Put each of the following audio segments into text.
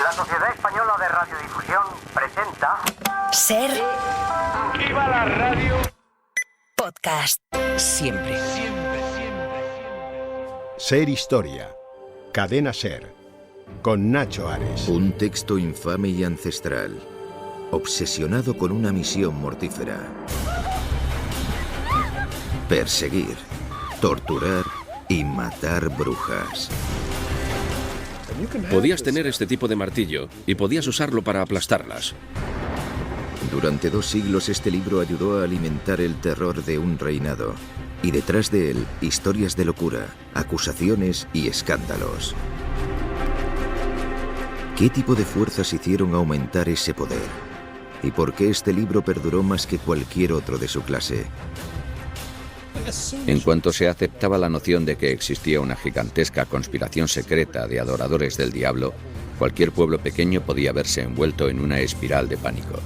La Sociedad Española de Radiodifusión presenta... Ser... ¡Viva la radio! Podcast. Siempre. Ser Historia. Cadena Ser. Con Nacho Ares. Un texto infame y ancestral, obsesionado con una misión mortífera. Perseguir, torturar y matar brujas. Podías tener este tipo de martillo y podías usarlo para aplastarlas. Durante 2 siglos este libro ayudó a alimentar el terror de un reinado. Y detrás de él, historias de locura, acusaciones y escándalos. ¿Qué tipo de fuerzas hicieron aumentar ese poder? ¿Y por qué este libro perduró más que cualquier otro de su clase? En cuanto se aceptaba la noción de que existía una gigantesca conspiración secreta de adoradores del diablo, cualquier pueblo pequeño podía verse envuelto en una espiral de pánico.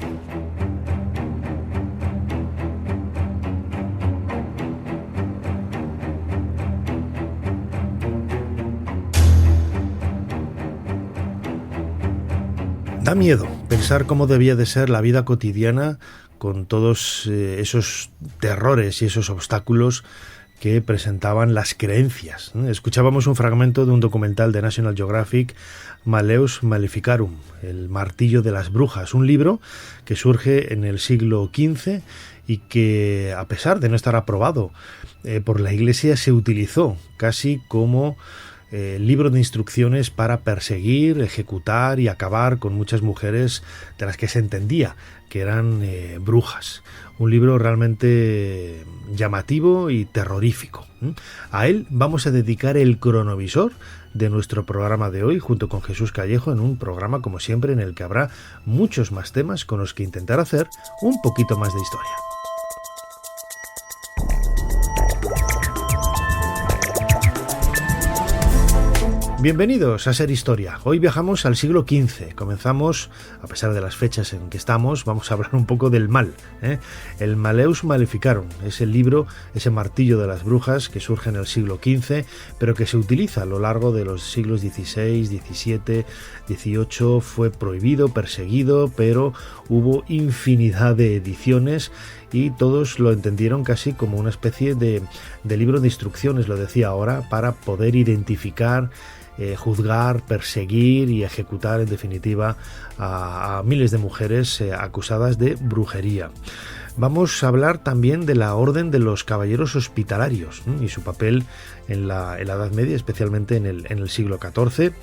Da miedo pensar cómo debía de ser la vida cotidiana con todos esos terrores y esos obstáculos que presentaban las creencias. Escuchábamos un fragmento de un documental de National Geographic, Malleus Maleficarum, el martillo de las brujas, un libro que surge en el siglo XV y que, a pesar de no estar aprobado por la Iglesia, se utilizó casi como libro de instrucciones para perseguir, ejecutar y acabar con muchas mujeres de las que se entendía que eran brujas. Un libro realmente llamativo y terrorífico. A él vamos a dedicar el cronovisor de nuestro programa de hoy, junto con Jesús Callejo, en un programa, como siempre, en el que habrá muchos más temas con los que intentar hacer un poquito más de historia. Bienvenidos a Ser Historia. Hoy viajamos al siglo XV. Comenzamos, a pesar de las fechas en que estamos, vamos a hablar un poco del mal. El Malleus Maleficarum es el libro, ese martillo de las brujas que surge en el siglo XV, pero que se utiliza a lo largo de los siglos XVI, XVII, XVIII. Fue prohibido, perseguido, pero hubo infinidad de ediciones y todos lo entendieron casi como una especie de libro de instrucciones, lo decía ahora, para poder identificar, juzgar, perseguir y ejecutar, en definitiva, a miles de mujeres acusadas de brujería. Vamos a hablar también de la Orden de los Caballeros Hospitalarios y su papel en la Edad Media, especialmente en el siglo XIV.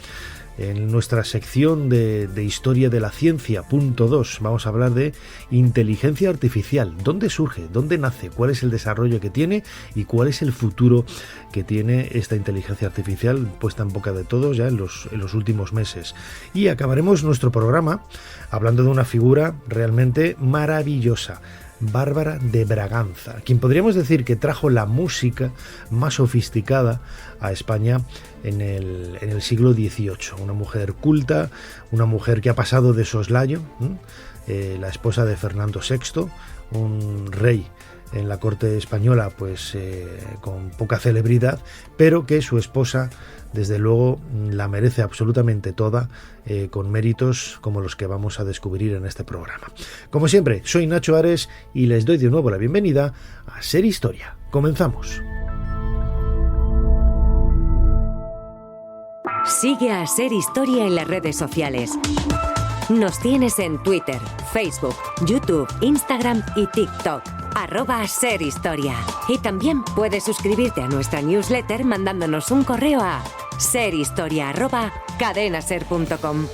En nuestra sección de Historia de la Ciencia, punto 2, vamos a hablar de inteligencia artificial. ¿Dónde surge? ¿Dónde nace? ¿Cuál es el desarrollo que tiene? ¿Y cuál es el futuro que tiene esta inteligencia artificial puesta en boca de todos ya en los últimos meses? Y acabaremos nuestro programa hablando de una figura realmente maravillosa, Bárbara de Braganza, quien podríamos decir que trajo la música más sofisticada a España en el siglo XVIII. Una mujer culta, una mujer que ha pasado de soslayo, la esposa de Fernando VI, un rey en la corte española pues con poca celebridad, pero que su esposa desde luego la merece absolutamente toda, con méritos como los que vamos a descubrir en este programa. Como siempre, soy Nacho Ares y les doy de nuevo la bienvenida a Ser Historia. Comenzamos. Sigue a Ser Historia en las redes sociales. Nos tienes en Twitter, Facebook, YouTube, Instagram y TikTok. @Ser Historia. Y también puedes suscribirte a nuestra newsletter mandándonos un correo a serhistoria@cadenaser.com.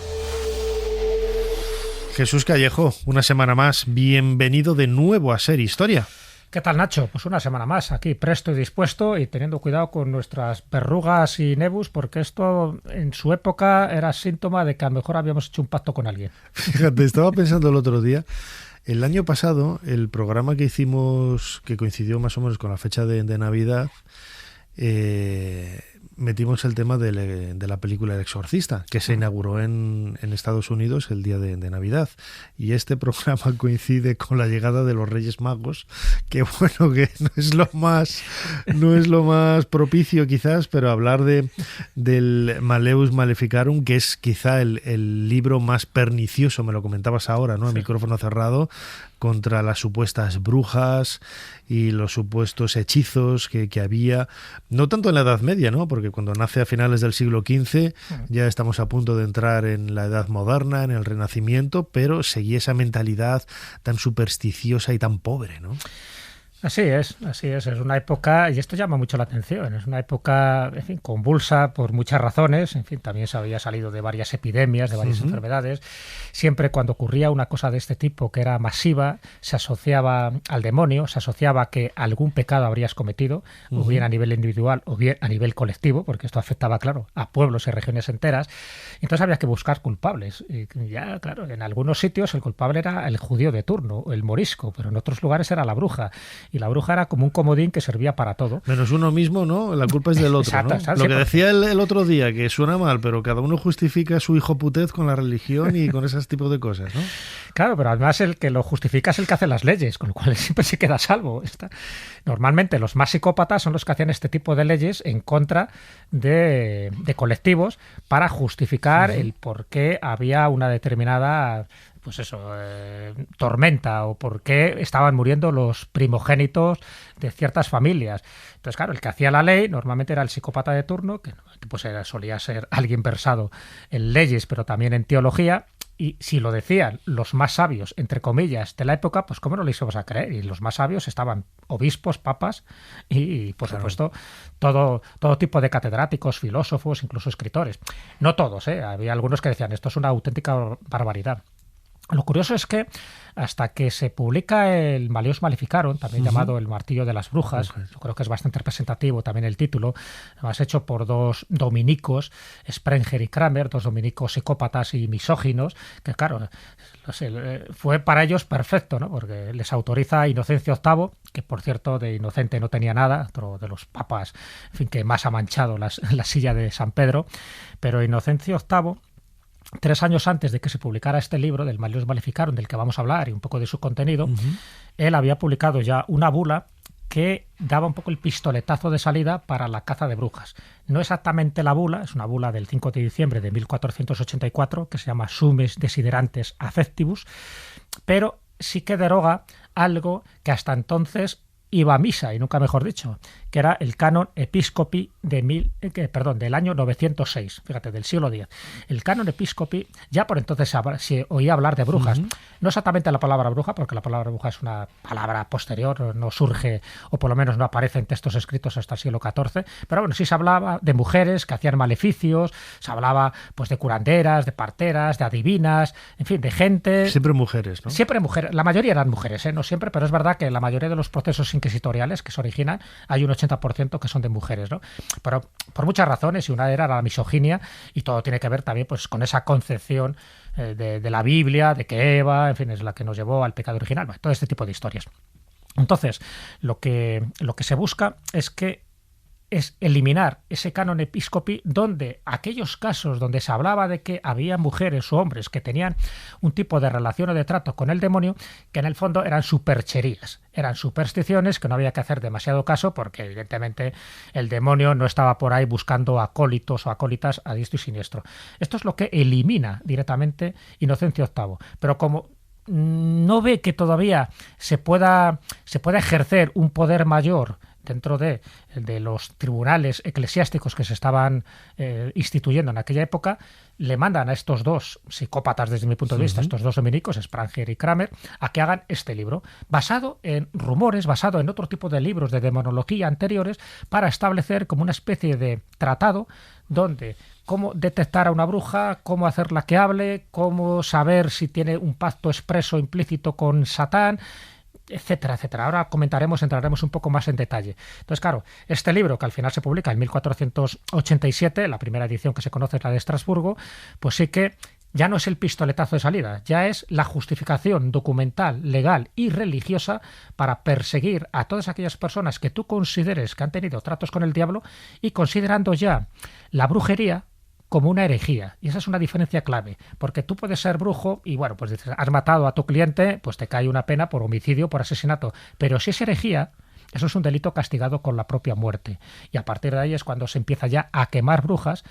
Jesús Callejo, una semana más, bienvenido de nuevo a Ser Historia. ¿Qué tal, Nacho? Pues una semana más, aquí presto y dispuesto y teniendo cuidado con nuestras verrugas y nebus, porque esto en su época era síntoma de que a lo mejor habíamos hecho un pacto con alguien. Fíjate, estaba pensando el otro día, el año pasado, el programa que hicimos, que coincidió más o menos con la fecha de Navidad, metimos el tema de la película El Exorcista, que se inauguró en Estados Unidos el día de Navidad. Y este programa coincide con la llegada de los Reyes Magos, que bueno, que no es lo más propicio quizás, pero hablar del Malleus Maleficarum, que es quizá el libro más pernicioso, me lo comentabas ahora, ¿no? A micrófono cerrado, contra las supuestas brujas y los supuestos hechizos que había, no tanto en la Edad Media, ¿no? Porque cuando nace a finales del siglo XV ya estamos a punto de entrar en la Edad Moderna, en el Renacimiento, pero seguía esa mentalidad tan supersticiosa y tan pobre, ¿no? Así es, es una época, y esto llama mucho la atención, es una época, en fin, convulsa por muchas razones, en fin, también se había salido de varias epidemias, de varias enfermedades. Siempre cuando ocurría una cosa de este tipo que era masiva, se asociaba al demonio, se asociaba a que algún pecado habrías cometido, o bien a nivel individual o bien a nivel colectivo, porque esto afectaba, claro, a pueblos y regiones enteras. Entonces había que buscar culpables. Y ya, claro, en algunos sitios el culpable era el judío de turno, el morisco, pero en otros lugares era la bruja. Y la bruja era como un comodín que servía para todo. Menos uno mismo, ¿no? La culpa es del otro, exacto, ¿no? exacto. Lo que decía el otro día, que suena mal, pero cada uno justifica su hijoputez con la religión y con ese tipo de cosas, ¿no? Claro, pero además el que lo justifica es el que hace las leyes, con lo cual siempre se queda a salvo. Normalmente los más psicópatas son los que hacían este tipo de leyes en contra de colectivos para justificar el por qué había una determinada... pues eso, tormenta, o por qué estaban muriendo los primogénitos de ciertas familias. Entonces, claro, el que hacía la ley normalmente era el psicópata de turno, que pues solía ser alguien versado en leyes, pero también en teología, y si lo decían los más sabios, entre comillas, de la época, pues ¿cómo no les íbamos a creer? Y los más sabios estaban obispos, papas y por supuesto, todo tipo de catedráticos, filósofos, incluso escritores. No todos, había algunos que decían, esto es una auténtica barbaridad. Lo curioso es que hasta que se publica el Malleus Maleficarum, también llamado El Martillo de las Brujas, yo creo que es bastante representativo también el título, además hecho por dos dominicos, Sprenger y Kramer, dos dominicos psicópatas y misóginos, que claro, fue para ellos perfecto, ¿no? Porque les autoriza Inocencio VIII, que por cierto de inocente no tenía nada, otro de los papas, en fin, que más ha manchado la silla de San Pedro, pero Inocencio VIII, 3 años antes de que se publicara este libro del Malleus Maleficarum, del que vamos a hablar y un poco de su contenido, él había publicado ya una bula que daba un poco el pistoletazo de salida para la caza de brujas. No exactamente la bula, es una bula del 5 de diciembre de 1484, que se llama Sumes Desiderantes Affectibus, pero sí que deroga algo que hasta entonces iba a misa, y nunca mejor dicho, que era el canon episcopi del año 906, fíjate, del siglo X. El canon episcopi, ya por entonces se oía hablar de brujas. No exactamente la palabra bruja, porque la palabra bruja es una palabra posterior, no surge, o por lo menos no aparece en textos escritos hasta el siglo XIV, pero bueno, sí se hablaba de mujeres que hacían maleficios, se hablaba pues de curanderas, de parteras, de adivinas, en fin, de gente... Siempre mujeres, ¿no? Siempre mujeres, la mayoría eran mujeres, no siempre, pero es verdad que la mayoría de los procesos inquisitoriales que se originan, hay un 80% que son de mujeres, ¿no? Pero por muchas razones, y una era la misoginia, y todo tiene que ver también pues con esa concepción de la Biblia, de que Eva, en fin, es la que nos llevó al pecado original, bueno, todo este tipo de historias. Entonces, lo que se busca es eliminar ese canon episcopi donde aquellos casos donde se hablaba de que había mujeres o hombres que tenían un tipo de relación o de trato con el demonio, que en el fondo eran supercherías, eran supersticiones que no había que hacer demasiado caso porque evidentemente el demonio no estaba por ahí buscando acólitos o acólitas a diestro y siniestro. Esto es lo que elimina directamente Inocencio VIII, pero como no ve que todavía se pueda ejercer un poder mayor dentro de los tribunales eclesiásticos que se estaban instituyendo en aquella época, le mandan a estos dos psicópatas, desde mi punto de vista, estos dos dominicos, Spranger y Kramer, a que hagan este libro, basado en rumores, basado en otro tipo de libros de demonología anteriores, para establecer como una especie de tratado donde cómo detectar a una bruja, cómo hacerla que hable, cómo saber si tiene un pacto expreso o implícito con Satán, etcétera, etcétera. Ahora entraremos un poco más en detalle. Entonces, claro, este libro, que al final se publica en 1487, la primera edición que se conoce es la de Estrasburgo, pues sí que ya no es el pistoletazo de salida, ya es la justificación documental, legal y religiosa para perseguir a todas aquellas personas que tú consideres que han tenido tratos con el diablo y considerando ya la brujería como una herejía. Y esa es una diferencia clave, porque tú puedes ser brujo y, bueno, pues dices, has matado a tu cliente, pues te cae una pena por homicidio, por asesinato. Pero si es herejía, eso es un delito castigado con la propia muerte. Y a partir de ahí es cuando se empieza ya a quemar brujas,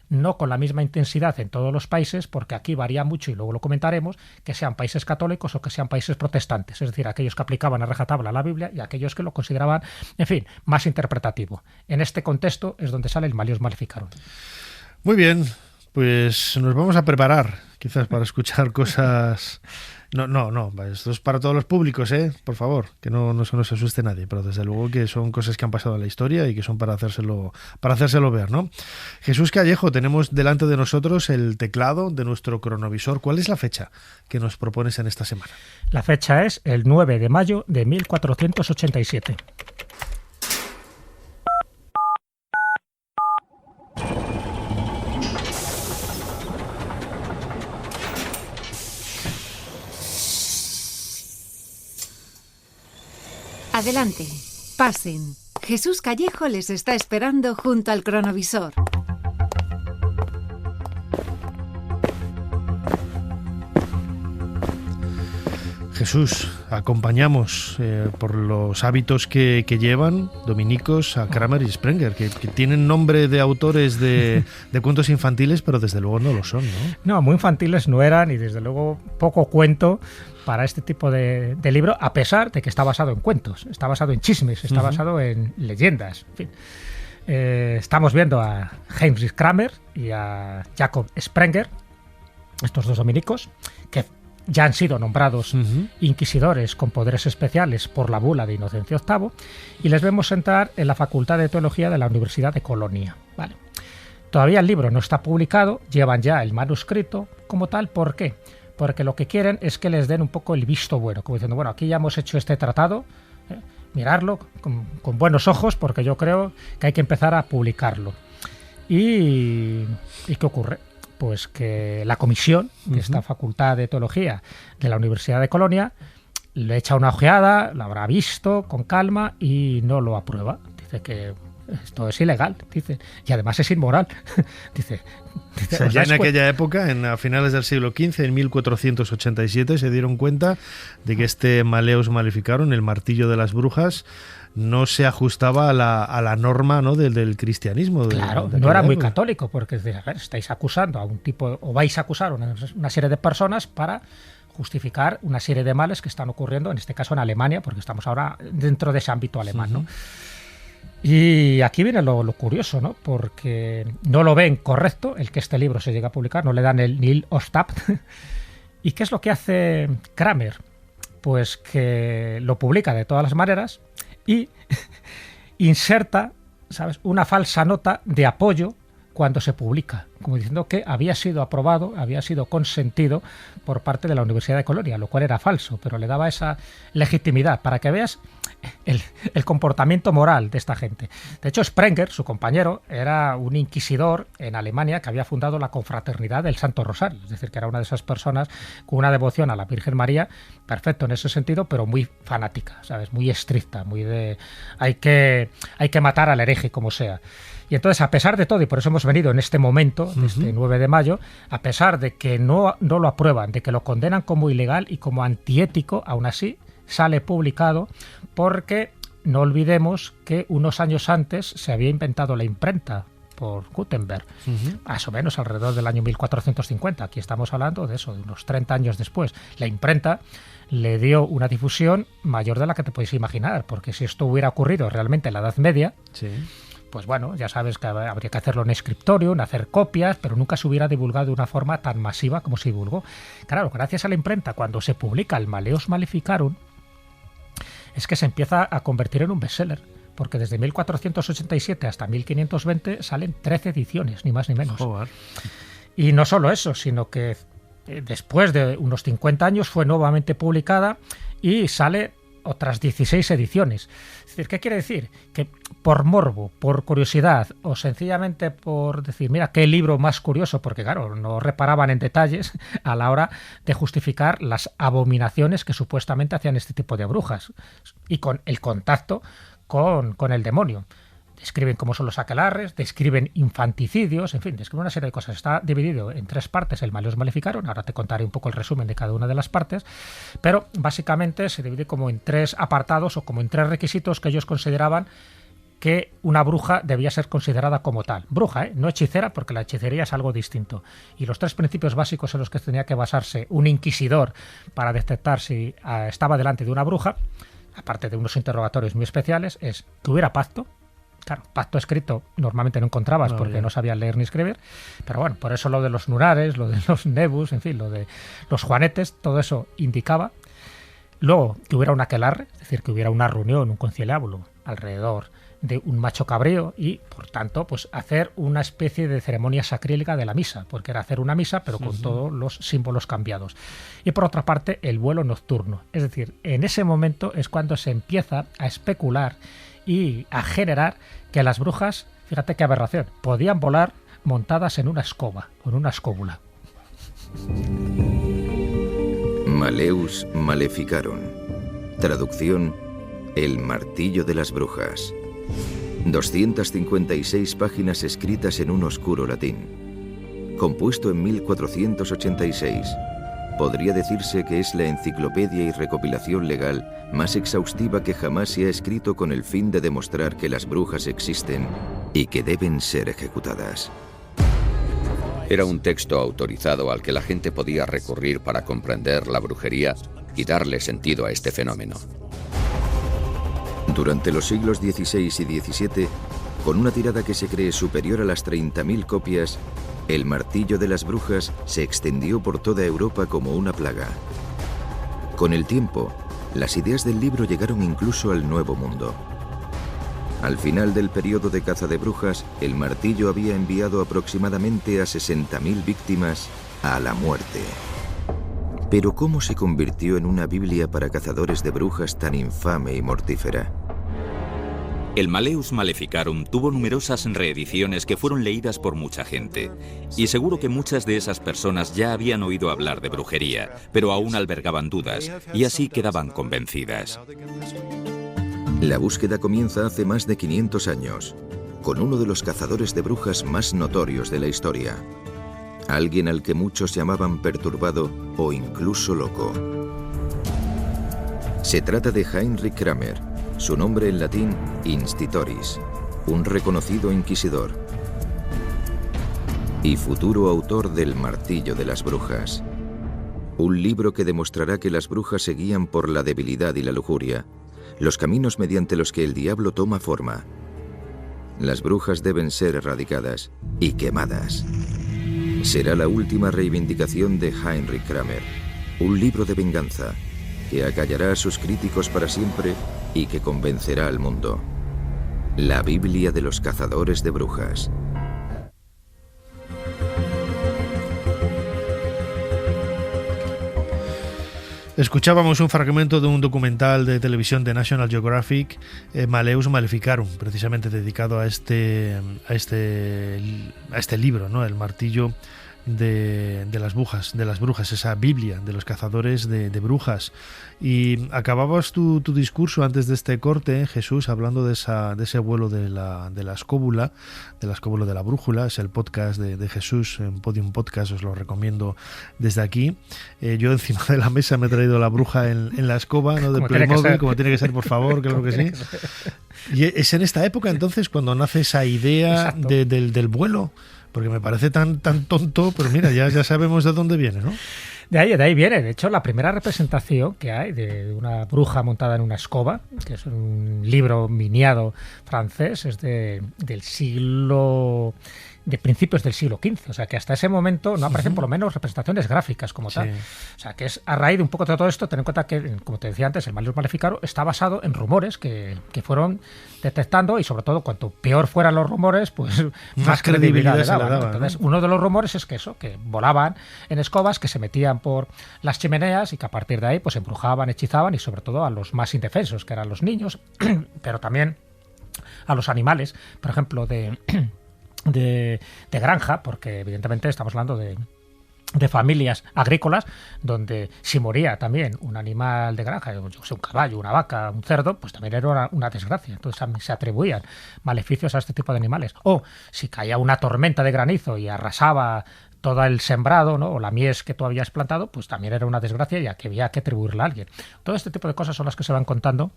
no con la misma intensidad en todos los países, porque aquí varía mucho, y luego lo comentaremos, que sean países católicos o que sean países protestantes, es decir, aquellos que aplicaban a rajatabla la Biblia y aquellos que lo consideraban, en fin, más interpretativo. En este contexto es donde sale el Malleus Maleficarum. Muy bien, pues nos vamos a preparar, quizás para escuchar cosas... No, esto es para todos los públicos, por favor, que no se nos asuste nadie, pero desde luego que son cosas que han pasado en la historia y que son para hacérselo ver, ¿no? Jesús Callejo, tenemos delante de nosotros el teclado de nuestro cronovisor. ¿Cuál es la fecha que nos propones en esta semana? La fecha es el 9 de mayo de 1487. Adelante, pasen. Jesús Callejo les está esperando junto al cronovisor. Jesús, acompañamos por los hábitos que llevan dominicos a Kramer y Sprenger, que tienen nombre de autores de cuentos infantiles, pero desde luego no lo son, ¿no? No, muy infantiles no eran y desde luego poco cuento para este tipo de libro, a pesar de que está basado en cuentos, está basado en chismes, está basado en leyendas, en fin. Estamos viendo a Heinrich Kramer y a Jacob Sprenger, estos dos dominicos, que ya han sido nombrados inquisidores con poderes especiales por la bula de Inocencio VIII, y les vemos entrar en la Facultad de Teología de la Universidad de Colonia. Vale. Todavía el libro no está publicado, llevan ya el manuscrito como tal. ¿Por qué? Porque lo que quieren es que les den un poco el visto bueno, como diciendo, bueno, aquí ya hemos hecho este tratado, mirarlo con buenos ojos, porque yo creo que hay que empezar a publicarlo. ¿Y qué ocurre? Pues que la comisión de esta Facultad de Teología de la Universidad de Colonia le echa una ojeada, lo habrá visto con calma y no lo aprueba. Dice que esto es ilegal, dice, y además es inmoral. dice, o sea, ya en aquella época, a finales del siglo XV, en 1487, se dieron cuenta de que este Malleus Maleficarum, el martillo de las brujas, no se ajustaba a la norma, ¿no?, del cristianismo. Claro, no era muy católico, porque a ver, estáis acusando a un tipo, o vais a acusar a una serie de personas para justificar una serie de males que están ocurriendo, en este caso en Alemania, porque estamos ahora dentro de ese ámbito alemán, ¿no? Y aquí viene lo curioso, ¿no? Porque no lo ven correcto el que este libro se llegue a publicar, no le dan el Nil Ostab. ¿Y qué es lo que hace Kramer? Pues que lo publica de todas las maneras y inserta, ¿sabes?, una falsa nota de apoyo cuando se publica, como diciendo que había sido aprobado, había sido consentido por parte de la Universidad de Colonia, lo cual era falso, pero le daba esa legitimidad para que veas el comportamiento moral de esta gente. De hecho, Sprenger, su compañero, era un inquisidor en Alemania que había fundado la Confraternidad del Santo Rosario, es decir, que era una de esas personas con una devoción a la Virgen María, perfecto en ese sentido, pero muy fanática, ¿sabes?, muy estricta, muy de hay que matar al hereje como sea. Y entonces, a pesar de todo, y por eso hemos venido en este momento, este 9 de mayo, a pesar de que no lo aprueban, de que lo condenan como ilegal y como antiético, aún así sale publicado, porque no olvidemos que unos años antes se había inventado la imprenta por Gutenberg, más o menos alrededor del año 1450. Aquí estamos hablando de eso, de unos 30 años después. La imprenta le dio una difusión mayor de la que te podéis imaginar, porque si esto hubiera ocurrido realmente en la Edad Media, pues bueno, ya sabes que habría que hacerlo en escritorio, en hacer copias, pero nunca se hubiera divulgado de una forma tan masiva como se divulgó. Claro, gracias a la imprenta, cuando se publica el Malleus Maleficarum, es que se empieza a convertir en un bestseller, porque desde 1487 hasta 1520 salen 13 ediciones, ni más ni menos. Joder. Y no solo eso, sino que después de unos 50 años fue nuevamente publicada y sale otras 16 ediciones. Es decir, ¿qué quiere decir? Que por morbo, por curiosidad o sencillamente por decir, mira, qué libro más curioso, porque claro, no reparaban en detalles a la hora de justificar las abominaciones que supuestamente hacían este tipo de brujas y con el contacto con el demonio. Describen cómo son los aquelarres, describen infanticidios, en fin, describen una serie de cosas. Está dividido en 3 partes el Maleus Maleficarum, ahora te contaré un poco el resumen de cada una de las partes, pero básicamente se divide como en 3 apartados o como en 3 requisitos que ellos consideraban que una bruja debía ser considerada como tal. Bruja, no hechicera, porque la hechicería es algo distinto. Y los 3 principios básicos en los que tenía que basarse un inquisidor para detectar si estaba delante de una bruja, aparte de unos interrogatorios muy especiales, es que hubiera pacto. Claro, pacto escrito normalmente no encontrabas porque no sabían leer ni escribir, pero bueno, por eso lo de los nunares, lo de los nebus, en fin, lo de los juanetes, todo eso indicaba. Luego, que hubiera un aquelarre, es decir, que hubiera una reunión, un conciliábulo alrededor de un macho cabrío y, por tanto, pues hacer una especie de ceremonia sacrílega de la misa, porque era hacer una misa, pero con todos los símbolos cambiados. Y por otra parte, el vuelo nocturno. Es decir, en ese momento es cuando se empieza a especular y a generar que las brujas, fíjate qué aberración, podían volar montadas en una escoba o en una escóbula. Maleus Maleficarum. Traducción: El martillo de las brujas. 256 páginas escritas en un oscuro latín. Compuesto en 1486, podría decirse que es la enciclopedia y recopilación legal más exhaustiva que jamás se ha escrito con el fin de demostrar que las brujas existen y que deben ser ejecutadas. Era un texto autorizado al que la gente podía recurrir para comprender la brujería y darle sentido a este fenómeno. Durante los siglos XVI y XVII, con una tirada que se cree superior a las 30.000 copias, el martillo de las brujas se extendió por toda Europa como una plaga. Con el tiempo, las ideas del libro llegaron incluso al Nuevo Mundo. Al final del periodo de caza de brujas, el martillo había enviado aproximadamente a 60.000 víctimas a la muerte. Pero ¿cómo se convirtió en una Biblia para cazadores de brujas tan infame y mortífera? El Maleus Maleficarum tuvo numerosas reediciones que fueron leídas por mucha gente. Y seguro que muchas de esas personas ya habían oído hablar de brujería, pero aún albergaban dudas, y así quedaban convencidas. La búsqueda comienza hace más de 500 años, con uno de los cazadores de brujas más notorios de la historia. Alguien al que muchos llamaban perturbado o incluso loco. Se trata de Heinrich Kramer, su nombre en latín Institoris, un reconocido inquisidor y futuro autor del Martillo de las Brujas, un libro que demostrará que las brujas se guían por la debilidad y la lujuria, los caminos mediante los que el diablo toma forma. Las brujas deben ser erradicadas y quemadas. Será la última reivindicación de Heinrich Kramer, un libro de venganza que acallará a sus críticos para siempre y que convencerá al mundo. La Biblia de los cazadores de brujas. Escuchábamos un fragmento de un documental de televisión de National Geographic, Maleus Maleficarum, precisamente dedicado a este libro, ¿no? El martillo de las brujas, esa Biblia de los cazadores de brujas. Y acababas tu discurso antes de este corte, Jesús, hablando de ese vuelo de la escóbula, de la brújula. Es el podcast de Jesús, en Podium Podcast, os lo recomiendo desde aquí. Yo encima de la mesa me he traído la bruja en la escoba, ¿no? De Playmobil, como tiene que ser, por favor, claro que sí. Y es en esta época entonces cuando nace esa idea del vuelo, porque me parece tan tonto, pero mira, ya sabemos de dónde viene, ¿no? De ahí viene. De hecho, la primera representación que hay de una bruja montada en una escoba, que es un libro miniado francés, es del siglo de principios del siglo XV, o sea que hasta ese momento no aparecen por lo menos representaciones gráficas como tal. O sea que es a raíz de un poco de todo esto, ten en cuenta que, como te decía antes, el Malleus Maleficarum está basado en rumores que fueron detectando, y sobre todo cuanto peor fueran los rumores, pues más credibilidad le daban, ¿no? Entonces, uno de los rumores es que que volaban en escobas, que se metían por las chimeneas y que a partir de ahí pues embrujaban, hechizaban, y sobre todo a los más indefensos, que eran los niños, pero también a los animales, por ejemplo, de granja, porque evidentemente estamos hablando de familias agrícolas, donde si moría también un animal de granja, yo sé, un caballo, una vaca, un cerdo, pues también era una desgracia. Entonces se atribuían maleficios a este tipo de animales. O si caía una tormenta de granizo y arrasaba todo el sembrado, ¿no?, o la mies que tú habías plantado, pues también era una desgracia, ya que había que atribuirla a alguien. Todo este tipo de cosas son las que se van contando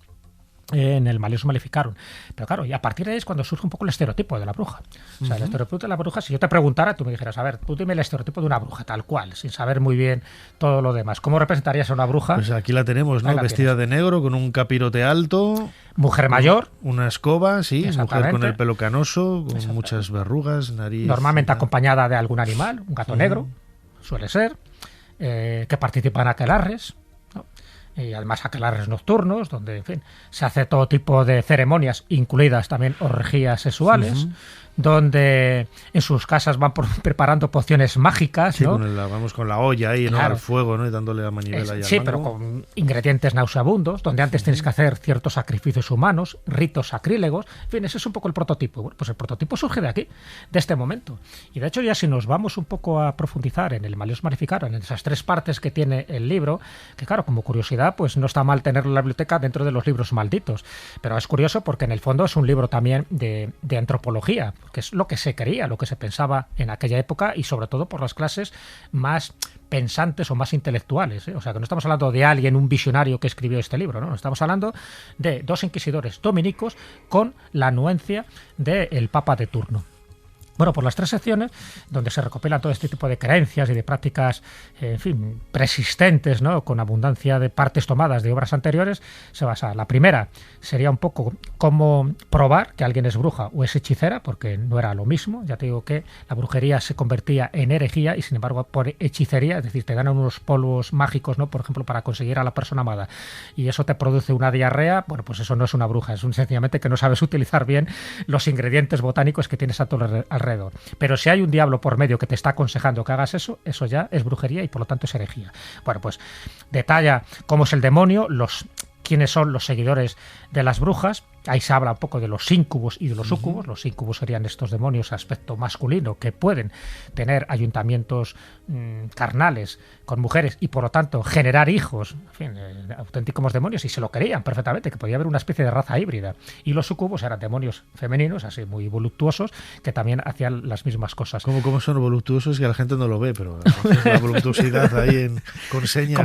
en el Malleus Maleficarum. Pero claro, y a partir de ahí es cuando surge un poco el estereotipo de la bruja. O sea, el estereotipo de la bruja, si yo te preguntara, tú me dijeras, a ver, tú dime el estereotipo de una bruja, tal cual, sin saber muy bien todo lo demás. ¿Cómo representarías a una bruja? Pues aquí la tenemos, ¿no? Vestida de negro, con un capirote alto. Mujer mayor. Una escoba, sí, mujer con el pelo canoso, con muchas verrugas, nariz. Normalmente acompañada de algún animal, un gato negro, suele ser, que participa en aquelarres, ¿no? Y además aquelarres nocturnos, donde, en fin, se hace todo tipo de ceremonias, incluidas también orgías sexuales, donde en sus casas van preparando pociones mágicas, ¿no? Vamos con la olla ahí, ¿no? Al fuego, ¿no? Y dándole la manivela ahí al sí, mango. pero con ingredientes nauseabundos, donde antes tienes que hacer ciertos sacrificios humanos, ritos sacrílegos. En fin, ese es un poco el prototipo. Bueno, pues el prototipo surge de aquí, de este momento. Y de hecho, ya si nos vamos un poco a profundizar en el Malleus Maleficarum, en esas 3 partes que tiene el libro, que claro, como curiosidad, pues no está mal tenerlo en la biblioteca dentro de los libros malditos. Pero es curioso porque en el fondo es un libro también de antropología, que es lo que se creía, lo que se pensaba en aquella época, y sobre todo por las clases más pensantes o más intelectuales, ¿eh? O sea, que no estamos hablando de alguien, un visionario que escribió este libro, ¿no? Estamos hablando de 2 inquisidores dominicos con la anuencia del Papa de turno. Bueno, por las 3 secciones, donde se recopilan todo este tipo de creencias y de prácticas, en fin, persistentes, ¿no?, con abundancia de partes tomadas de obras anteriores, se basa. La primera sería un poco cómo probar que alguien es bruja o es hechicera, porque no era lo mismo. Ya te digo que la brujería se convertía en herejía y, sin embargo, por hechicería, es decir, te ganan unos polvos mágicos, ¿no?, por ejemplo, para conseguir a la persona amada, y eso te produce una diarrea. Bueno, pues eso no es una bruja, es sencillamente que no sabes utilizar bien los ingredientes botánicos que tienes a tu alrededor. Pero si hay un diablo por medio que te está aconsejando que hagas eso ya es brujería y por lo tanto es herejía. Bueno, pues detalla cómo es el demonio, quiénes son los seguidores de las brujas. Ahí se habla un poco de los íncubos y de los súcubos. Los íncubos serían estos demonios de aspecto masculino que pueden tener ayuntamientos carnales con mujeres y por lo tanto generar hijos, en fin, auténticos demonios, y se lo creían perfectamente, que podía haber una especie de raza híbrida. Y los súcubos eran demonios femeninos, así muy voluptuosos, que también hacían las mismas cosas. ¿Cómo son voluptuosos? Que la gente no lo ve, pero la voluptuosidad ahí con señas.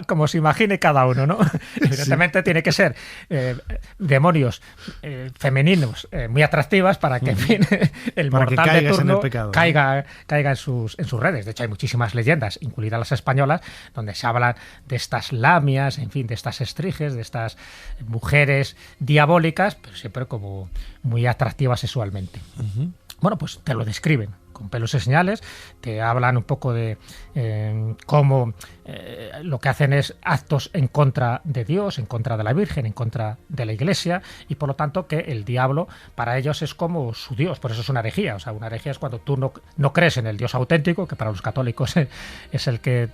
Como se imagine cada uno, ¿no? Evidentemente tiene que ser demonios femeninos muy atractivas para que, en fin, el mortal de turno caiga en sus redes. De hecho, hay muchísimas leyendas, incluidas las españolas, donde se hablan de estas lamias, en fin, de estas estriges, de estas mujeres diabólicas, pero siempre como muy atractivas sexualmente. Bueno, pues te lo describen con pelos y señales, te hablan un poco de cómo lo que hacen es actos en contra de Dios, en contra de la Virgen, en contra de la Iglesia, y por lo tanto que el diablo para ellos es como su Dios. Por eso es una herejía. O sea, una herejía es cuando tú no crees en el Dios auténtico, que para los católicos es el que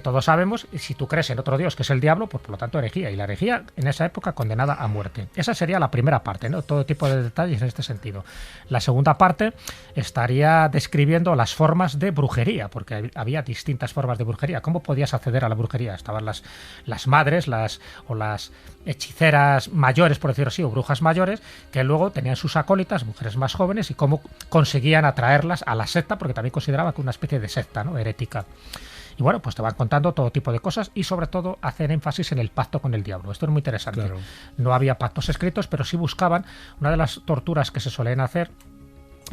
todos sabemos, y si tú crees en otro Dios, que es el diablo, pues por lo tanto herejía. Y la herejía en esa época condenada a muerte. Esa sería la primera parte, ¿no? Todo tipo de detalles en este sentido. La segunda parte estaría describiendo las formas de brujería, porque había distintas formas de brujería. ¿Cómo podías acceder a la brujería? Estaban las madres, las hechiceras mayores, por decirlo así, o brujas mayores, que luego tenían sus acólitas, mujeres más jóvenes, y cómo conseguían atraerlas a la secta, porque también consideraban que una especie de secta, ¿no?, herética. Y bueno, pues te van contando todo tipo de cosas y sobre todo hacen énfasis en el pacto con el diablo. Esto es muy interesante. Claro. No había pactos escritos, pero sí buscaban una de las torturas que se solían hacer,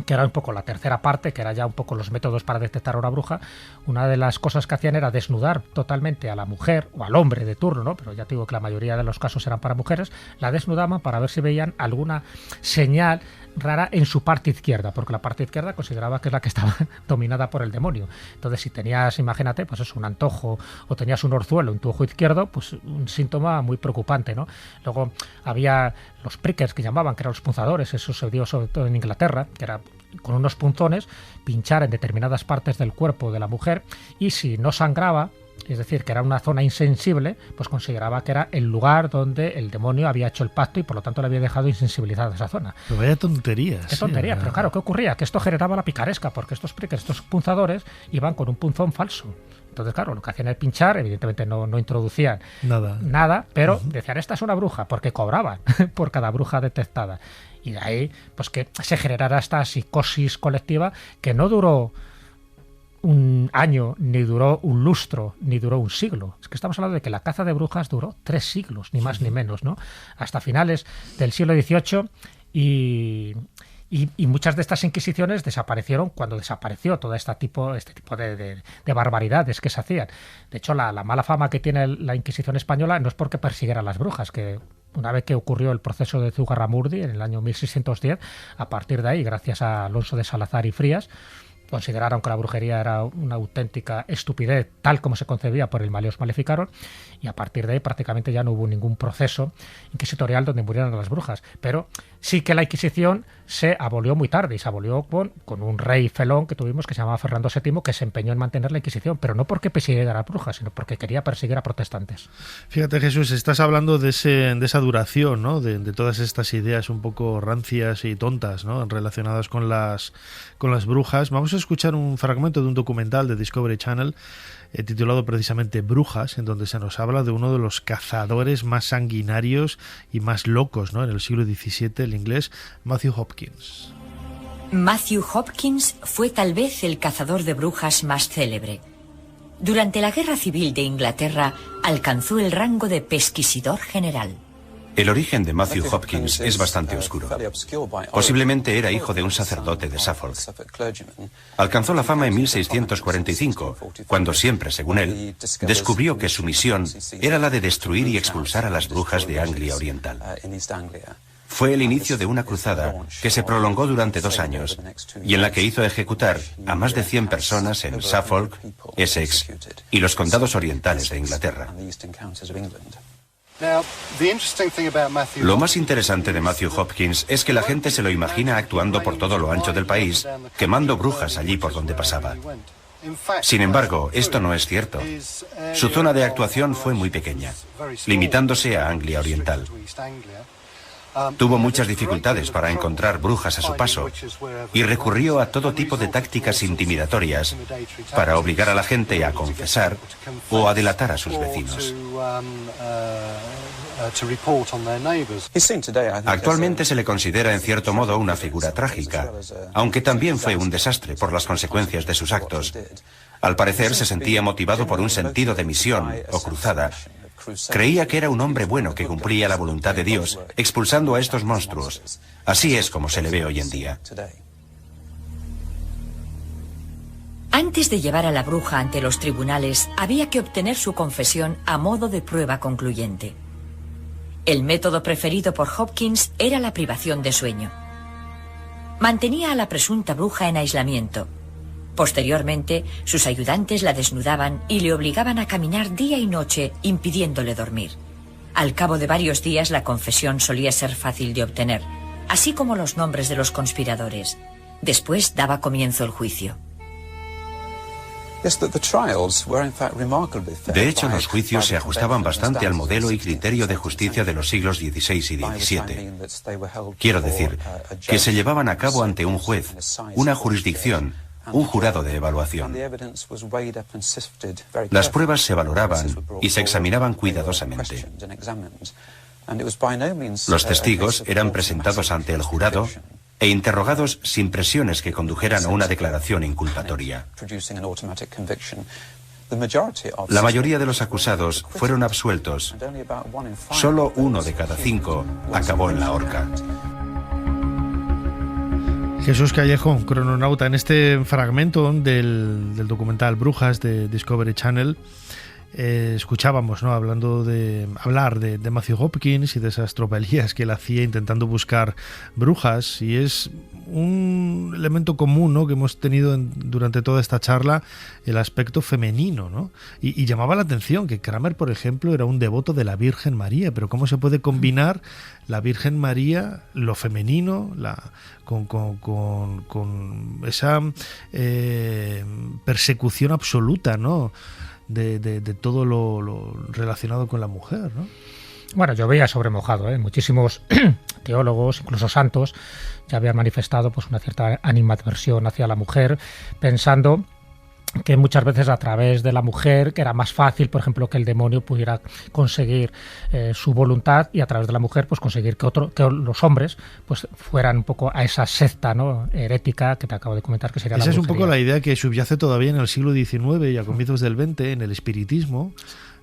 que era un poco la tercera parte, que era ya un poco los métodos para detectar a una bruja. Una de las cosas que hacían era desnudar totalmente a la mujer o al hombre de turno, ¿no? Pero ya te digo que la mayoría de los casos eran para mujeres. La desnudaban para ver si veían alguna señal rara en su parte izquierda, porque la parte izquierda consideraba que es la que estaba dominada por el demonio. Entonces, si tenías, imagínate, pues eso, un antojo o tenías un orzuelo en tu ojo izquierdo, pues un síntoma muy preocupante, ¿no? Luego había los prickers que llamaban, que eran los punzadores, eso se dio sobre todo en Inglaterra, que era con unos punzones pinchar en determinadas partes del cuerpo de la mujer, y si no sangraba, es decir, que era una zona insensible, pues consideraba que era el lugar donde el demonio había hecho el pacto y por lo tanto le había dejado insensibilizada esa zona. Pero vaya tonterías. Qué tontería, pero claro, ¿qué ocurría? Que esto generaba la picaresca, porque estos prickers, estos punzadores, iban con un punzón falso. Entonces, claro, lo que hacían era pinchar, evidentemente no introducían nada, pero decían, esta es una bruja, porque cobraban por cada bruja detectada. Y de ahí, pues que se generara esta psicosis colectiva que no duró un año, ni duró un lustro, ni duró un siglo. Es que estamos hablando de que la caza de brujas duró 3 siglos, ni más ni menos, ¿no? Hasta finales del siglo XVIII y muchas de estas inquisiciones desaparecieron cuando desapareció todo este tipo de barbaridades que se hacían. De hecho, la mala fama que tiene la Inquisición española no es porque persiguiera a las brujas, que una vez que ocurrió el proceso de Zugarramurdi en el año 1610, a partir de ahí, gracias a Alonso de Salazar y Frías, consideraron que la brujería era una auténtica estupidez, tal como se concebía por el Maleus Maleficarum, y a partir de ahí prácticamente ya no hubo ningún proceso inquisitorial donde murieran las brujas. Pero sí que la Inquisición se abolió muy tarde, y se abolió con un rey felón que tuvimos que se llamaba Fernando VII, que se empeñó en mantener la Inquisición, pero no porque persiguiera a las brujas, sino porque quería perseguir a protestantes. Fíjate, Jesús, estás hablando de esa duración, ¿no? de todas estas ideas un poco rancias y tontas, ¿no? Relacionadas con las brujas. Vamos a escuchar un fragmento de un documental de Discovery Channel titulado precisamente Brujas, en donde se nos habla de uno de los cazadores más sanguinarios y más locos, ¿no? En el siglo XVII, el inglés Matthew Hopkins. Matthew Hopkins fue tal vez el cazador de brujas más célebre. Durante la Guerra Civil de Inglaterra alcanzó el rango de pesquisidor general. El origen de Matthew Hopkins es bastante oscuro. Posiblemente era hijo de un sacerdote de Suffolk. Alcanzó la fama en 1645, cuando siempre, según él, descubrió que su misión era la de destruir y expulsar a las brujas de Anglia Oriental. Fue el inicio de una cruzada que se prolongó durante 2 años y en la que hizo ejecutar a más de 100 personas en Suffolk, Essex y los condados orientales de Inglaterra. Lo más interesante de Matthew Hopkins es que la gente se lo imagina actuando por todo lo ancho del país, quemando brujas allí por donde pasaba. Sin embargo, esto no es cierto. Su zona de actuación fue muy pequeña, limitándose a Anglia Oriental. Tuvo muchas dificultades para encontrar brujas a su paso y recurrió a todo tipo de tácticas intimidatorias para obligar a la gente a confesar o a delatar a sus vecinos. Actualmente se le considera en cierto modo una figura trágica, aunque también fue un desastre por las consecuencias de sus actos. Al parecer se sentía motivado por un sentido de misión o cruzada. Creía que era un hombre bueno que cumplía la voluntad de Dios, expulsando a estos monstruos. Así es como se le ve hoy en día. Antes de llevar a la bruja ante los tribunales, había que obtener su confesión a modo de prueba concluyente. El método preferido por Hopkins era la privación de sueño. Mantenía a la presunta bruja en aislamiento. Posteriormente, sus ayudantes la desnudaban y le obligaban a caminar día y noche, impidiéndole dormir. Al cabo de varios días, la confesión solía ser fácil de obtener, así como los nombres de los conspiradores. Después daba comienzo el juicio. De hecho, los juicios se ajustaban bastante al modelo y criterio de justicia de los siglos XVI y XVII. Quiero decir, que se llevaban a cabo ante un juez, una jurisdicción, un jurado de evaluación. Las pruebas se valoraban y se examinaban cuidadosamente. Los testigos eran presentados ante el jurado e interrogados sin presiones que condujeran a una declaración inculpatoria. La mayoría de los acusados fueron absueltos. Solo 1 de cada 5 acabó en la horca. Jesús Callejo, crononauta, en este fragmento del documental Brujas de Discovery Channel, escuchábamos, ¿no?, hablar de Matthew Hopkins y de esas tropelías que él hacía intentando buscar brujas, y es un elemento común, ¿no?, que hemos tenido durante toda esta charla, el aspecto femenino, ¿no? Y llamaba la atención que Kramer, por ejemplo, era un devoto de la Virgen María, pero ¿cómo se puede combinar la Virgen María, lo femenino, con esa persecución absoluta, ¿no?, de todo lo relacionado con la mujer, ¿no? Bueno, llovía sobre mojado, ¿eh? Muchísimos teólogos, incluso santos, ya habían manifestado pues una cierta animadversión hacia la mujer, pensando que muchas veces a través de la mujer, que era más fácil, por ejemplo, que el demonio pudiera conseguir su voluntad, y a través de la mujer pues conseguir que los hombres pues fueran un poco a esa secta, ¿no?, herética que te acabo de comentar, que sería la brujería. Esa es un poco la idea que subyace todavía en el siglo XIX y a comienzos del XX en el espiritismo.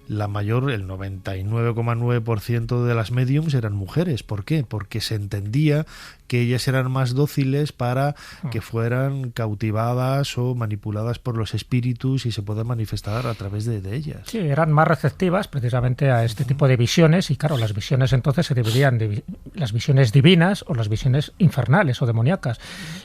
El 99,9% de las médiums eran mujeres. ¿Por qué? Porque se entendía que ellas eran más dóciles para que fueran cautivadas o manipuladas por los espíritus y se puedan manifestar a través de ellas. Sí, eran más receptivas precisamente a este tipo de visiones, y claro, las visiones entonces se dividían de las visiones divinas o las visiones infernales o demoníacas,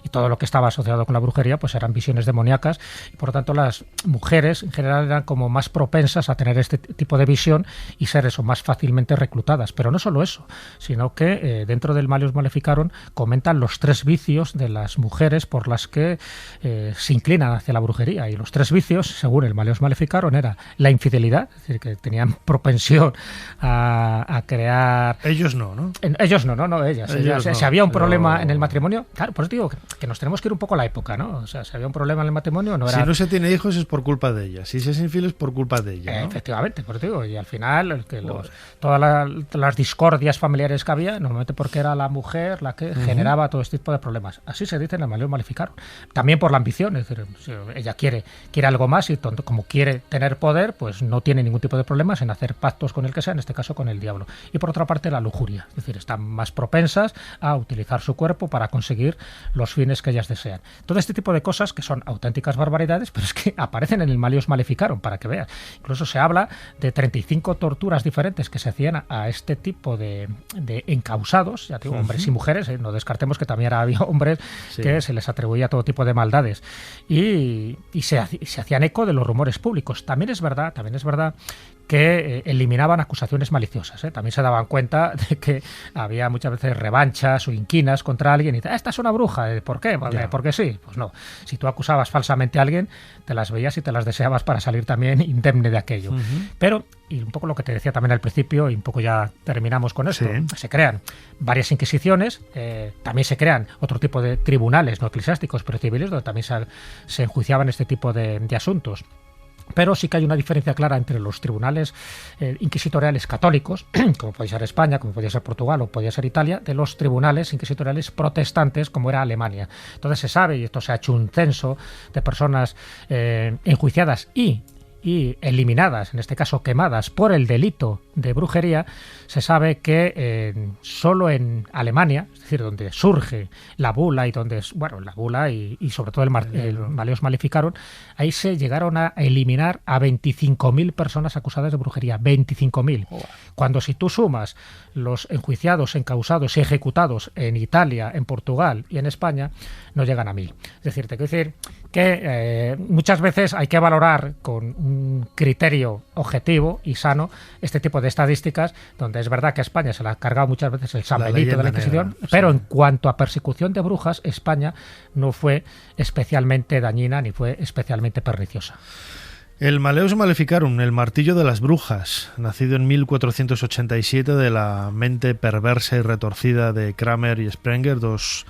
y todo lo que estaba asociado con la brujería pues eran visiones demoníacas, y por lo tanto las mujeres en general eran como más propensas a tener este tipo de visión y ser eso, más fácilmente reclutadas. Pero no solo eso, sino que dentro del Malleus Maleficarum comentan los 3 vicios de las mujeres por las que se inclinan hacia la brujería, y los 3 vicios, según el Malleus Maleficarum, era la infidelidad, es decir, que tenían propensión a crear... Ellos no, ¿no? Ellos no, ellas. No, si había un problema en el matrimonio, claro, por eso digo que nos tenemos que ir un poco a la época, ¿no? O sea, si había un problema en el matrimonio, no era... Si no se tiene hijos es por culpa de ella, si se es infiel es por culpa de ella, ¿no? Efectivamente, por eso digo, y al final todas las discordias familiares que había, normalmente porque era la mujer la que generaba todo este tipo de problemas. Así se dice en el Malleus Maleficarum. También por la ambición, es decir, si ella quiere algo más, y como quiere tener poder, pues no tiene ningún tipo de problemas en hacer pactos con el que sea, en este caso con el diablo. Y por otra parte la lujuria, es decir, están más propensas a utilizar su cuerpo para conseguir los fines que ellas desean. Todo este tipo de cosas que son auténticas barbaridades, pero es que aparecen en el Malleus Maleficarum, para que veas. Incluso se habla de 35 torturas diferentes que se hacían a este tipo de encausados, ya digo, hombres y mujeres, no descartemos que también había hombres que se les atribuía todo tipo de maldades, y se hacían eco de los rumores públicos. También es verdad que eliminaban acusaciones maliciosas, ¿eh? También se daban cuenta de que había muchas veces revanchas o inquinas contra alguien, y esta es una bruja, ¿por qué? Porque sí. Pues no, si tú acusabas falsamente a alguien, te las veías y te las deseabas para salir también indemne de aquello. Pero, y un poco lo que te decía también al principio, y un poco ya terminamos con esto, se crean varias inquisiciones, también se crean otro tipo de tribunales no eclesiásticos, pero civiles, donde también se enjuiciaban este tipo de asuntos. Pero sí que hay una diferencia clara entre los tribunales inquisitoriales católicos, como podía ser España, como podía ser Portugal o podía ser Italia, de los tribunales inquisitoriales protestantes, como era Alemania. Entonces se sabe, y esto se ha hecho un censo de personas enjuiciadas y eliminadas, en este caso quemadas, por el delito de brujería. Se sabe que solo en Alemania, es decir, donde surge la bula y y sobre todo el Malleus Maleficarum, ahí se llegaron a eliminar a 25.000 personas acusadas de brujería. 25.000. Cuando si tú sumas los enjuiciados, encausados y ejecutados en Italia, en Portugal y en España, no llegan a 1.000. Es decir, te quiero decir que muchas veces hay que valorar con un criterio objetivo y sano este tipo de estadísticas, donde es verdad que a España se le ha cargado muchas veces el San Benito de la Inquisición, pero en cuanto a persecución de brujas, España no fue especialmente dañina ni fue especialmente perniciosa. El Malleus Maleficarum, el martillo de las brujas, nacido en 1487 de la mente perversa y retorcida de Kramer y Sprenger, dos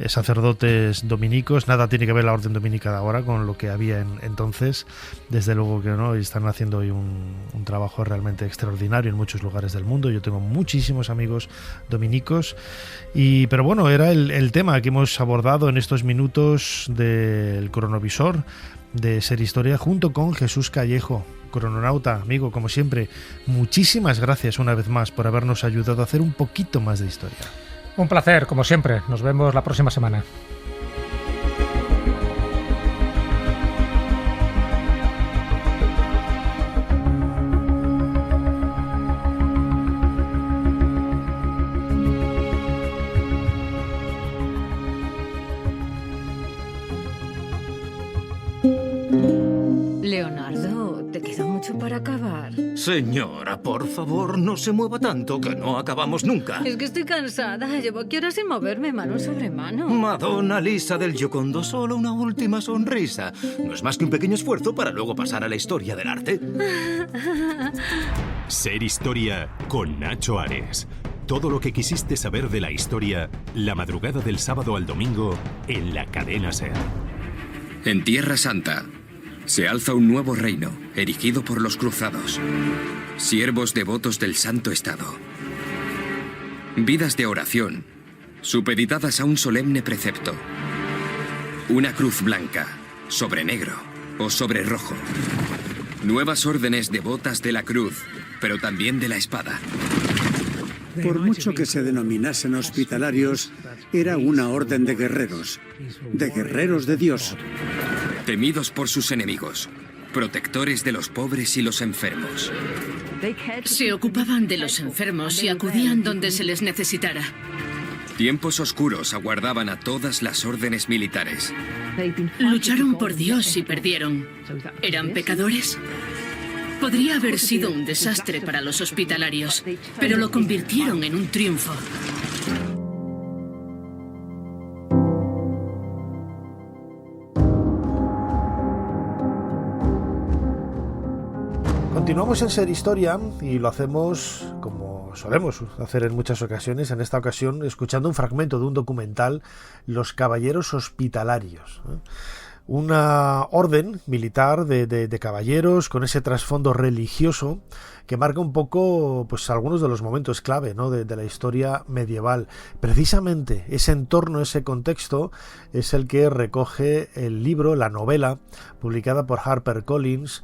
sacerdotes dominicos. Nada tiene que ver la orden dominica de ahora con lo que había entonces, desde luego que no, y están haciendo hoy un trabajo realmente extraordinario en muchos lugares del mundo. Yo tengo muchísimos amigos dominicos, pero bueno, era el tema que hemos abordado en estos minutos del cronovisor de Ser Historia junto con Jesús Callejo, crononauta, amigo, como siempre. Muchísimas gracias una vez más por habernos ayudado a hacer un poquito más de historia. Un placer, como siempre. Nos vemos la próxima semana. mucho para acabar. Señora, por favor, no se mueva tanto, que no acabamos nunca. Es que estoy cansada. Llevo aquí horas sin moverme, mano sobre mano. Madonna Lisa del Giocondo, solo una última sonrisa. No es más que un pequeño esfuerzo para luego pasar a la historia del arte. Ser Historia con Nacho Ares. Todo lo que quisiste saber de la historia, la madrugada del sábado al domingo, en la cadena SER. En Tierra Santa se alza un nuevo reino, erigido por los cruzados, siervos devotos del Santo Estado. Vidas de oración, supeditadas a un solemne precepto. Una cruz blanca, sobre negro o sobre rojo. Nuevas órdenes devotas de la cruz, pero también de la espada. Por mucho que se denominasen hospitalarios, era una orden de guerreros de Dios. Temidos por sus enemigos, protectores de los pobres y los enfermos. Se ocupaban de los enfermos y acudían donde se les necesitara. Tiempos oscuros aguardaban a todas las órdenes militares. Lucharon por Dios y perdieron. ¿Eran pecadores? Podría haber sido un desastre para los hospitalarios, pero lo convirtieron en un triunfo. Continuamos en Ser Historia y lo hacemos como solemos hacer en muchas ocasiones, en esta ocasión escuchando un fragmento de un documental, Los Caballeros Hospitalarios. Una orden militar de caballeros con ese trasfondo religioso que marca un poco pues algunos de los momentos clave, ¿no? de la historia medieval. Precisamente ese entorno, ese contexto es el que recoge el libro, la novela publicada por HarperCollins,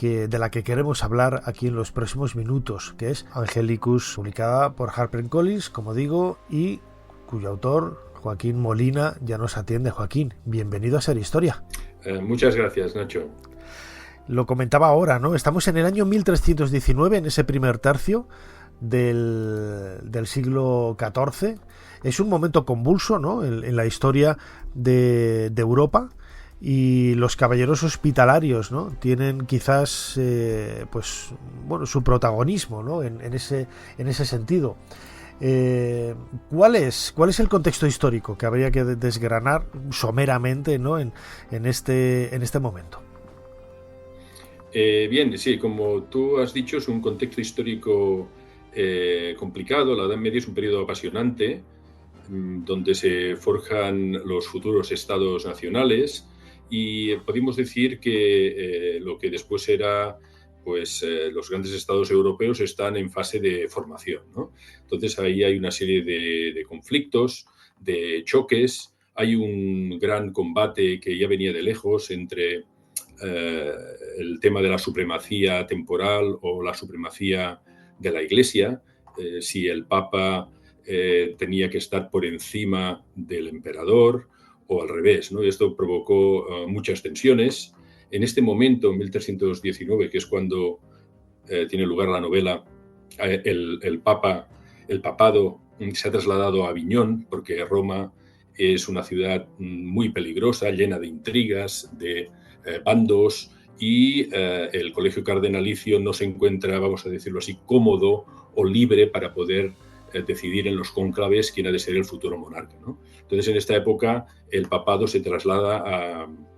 de la que queremos hablar aquí en los próximos minutos, que es Angelicus, publicada por HarperCollins, como digo, y cuyo autor, Joaquín Molina, ya nos atiende. Joaquín, bienvenido a Ser Historia. Muchas gracias, Nacho. Lo comentaba ahora, ¿no? Estamos en el año 1319, en ese primer tercio del siglo XIV. Es un momento convulso, ¿no? en la historia de Europa. Y los caballeros hospitalarios, ¿no? Tienen quizás pues bueno, su protagonismo, ¿no? en ese sentido. ¿Cuál es el contexto histórico que habría que desgranar someramente, ¿no? en este momento? Bien, sí, como tú has dicho, es un contexto histórico complicado. La Edad Media es un periodo apasionante donde se forjan los futuros estados nacionales. Y podemos decir que lo que después era pues los grandes estados europeos están en fase de formación, ¿no? Entonces ahí hay una serie de conflictos, de choques, hay un gran combate que ya venía de lejos entre el tema de la supremacía temporal o la supremacía de la Iglesia, si el Papa tenía que estar por encima del emperador, o al revés, ¿no? Esto provocó muchas tensiones. En este momento, en 1319, que es cuando tiene lugar la novela, el papado se ha trasladado a Aviñón, porque Roma es una ciudad muy peligrosa, llena de intrigas, de bandos, y el colegio cardenalicio no se encuentra, vamos a decirlo así, cómodo o libre para poder decidir en los cónclaves quién ha de ser el futuro monarca, ¿no? Entonces, en esta época, el papado se traslada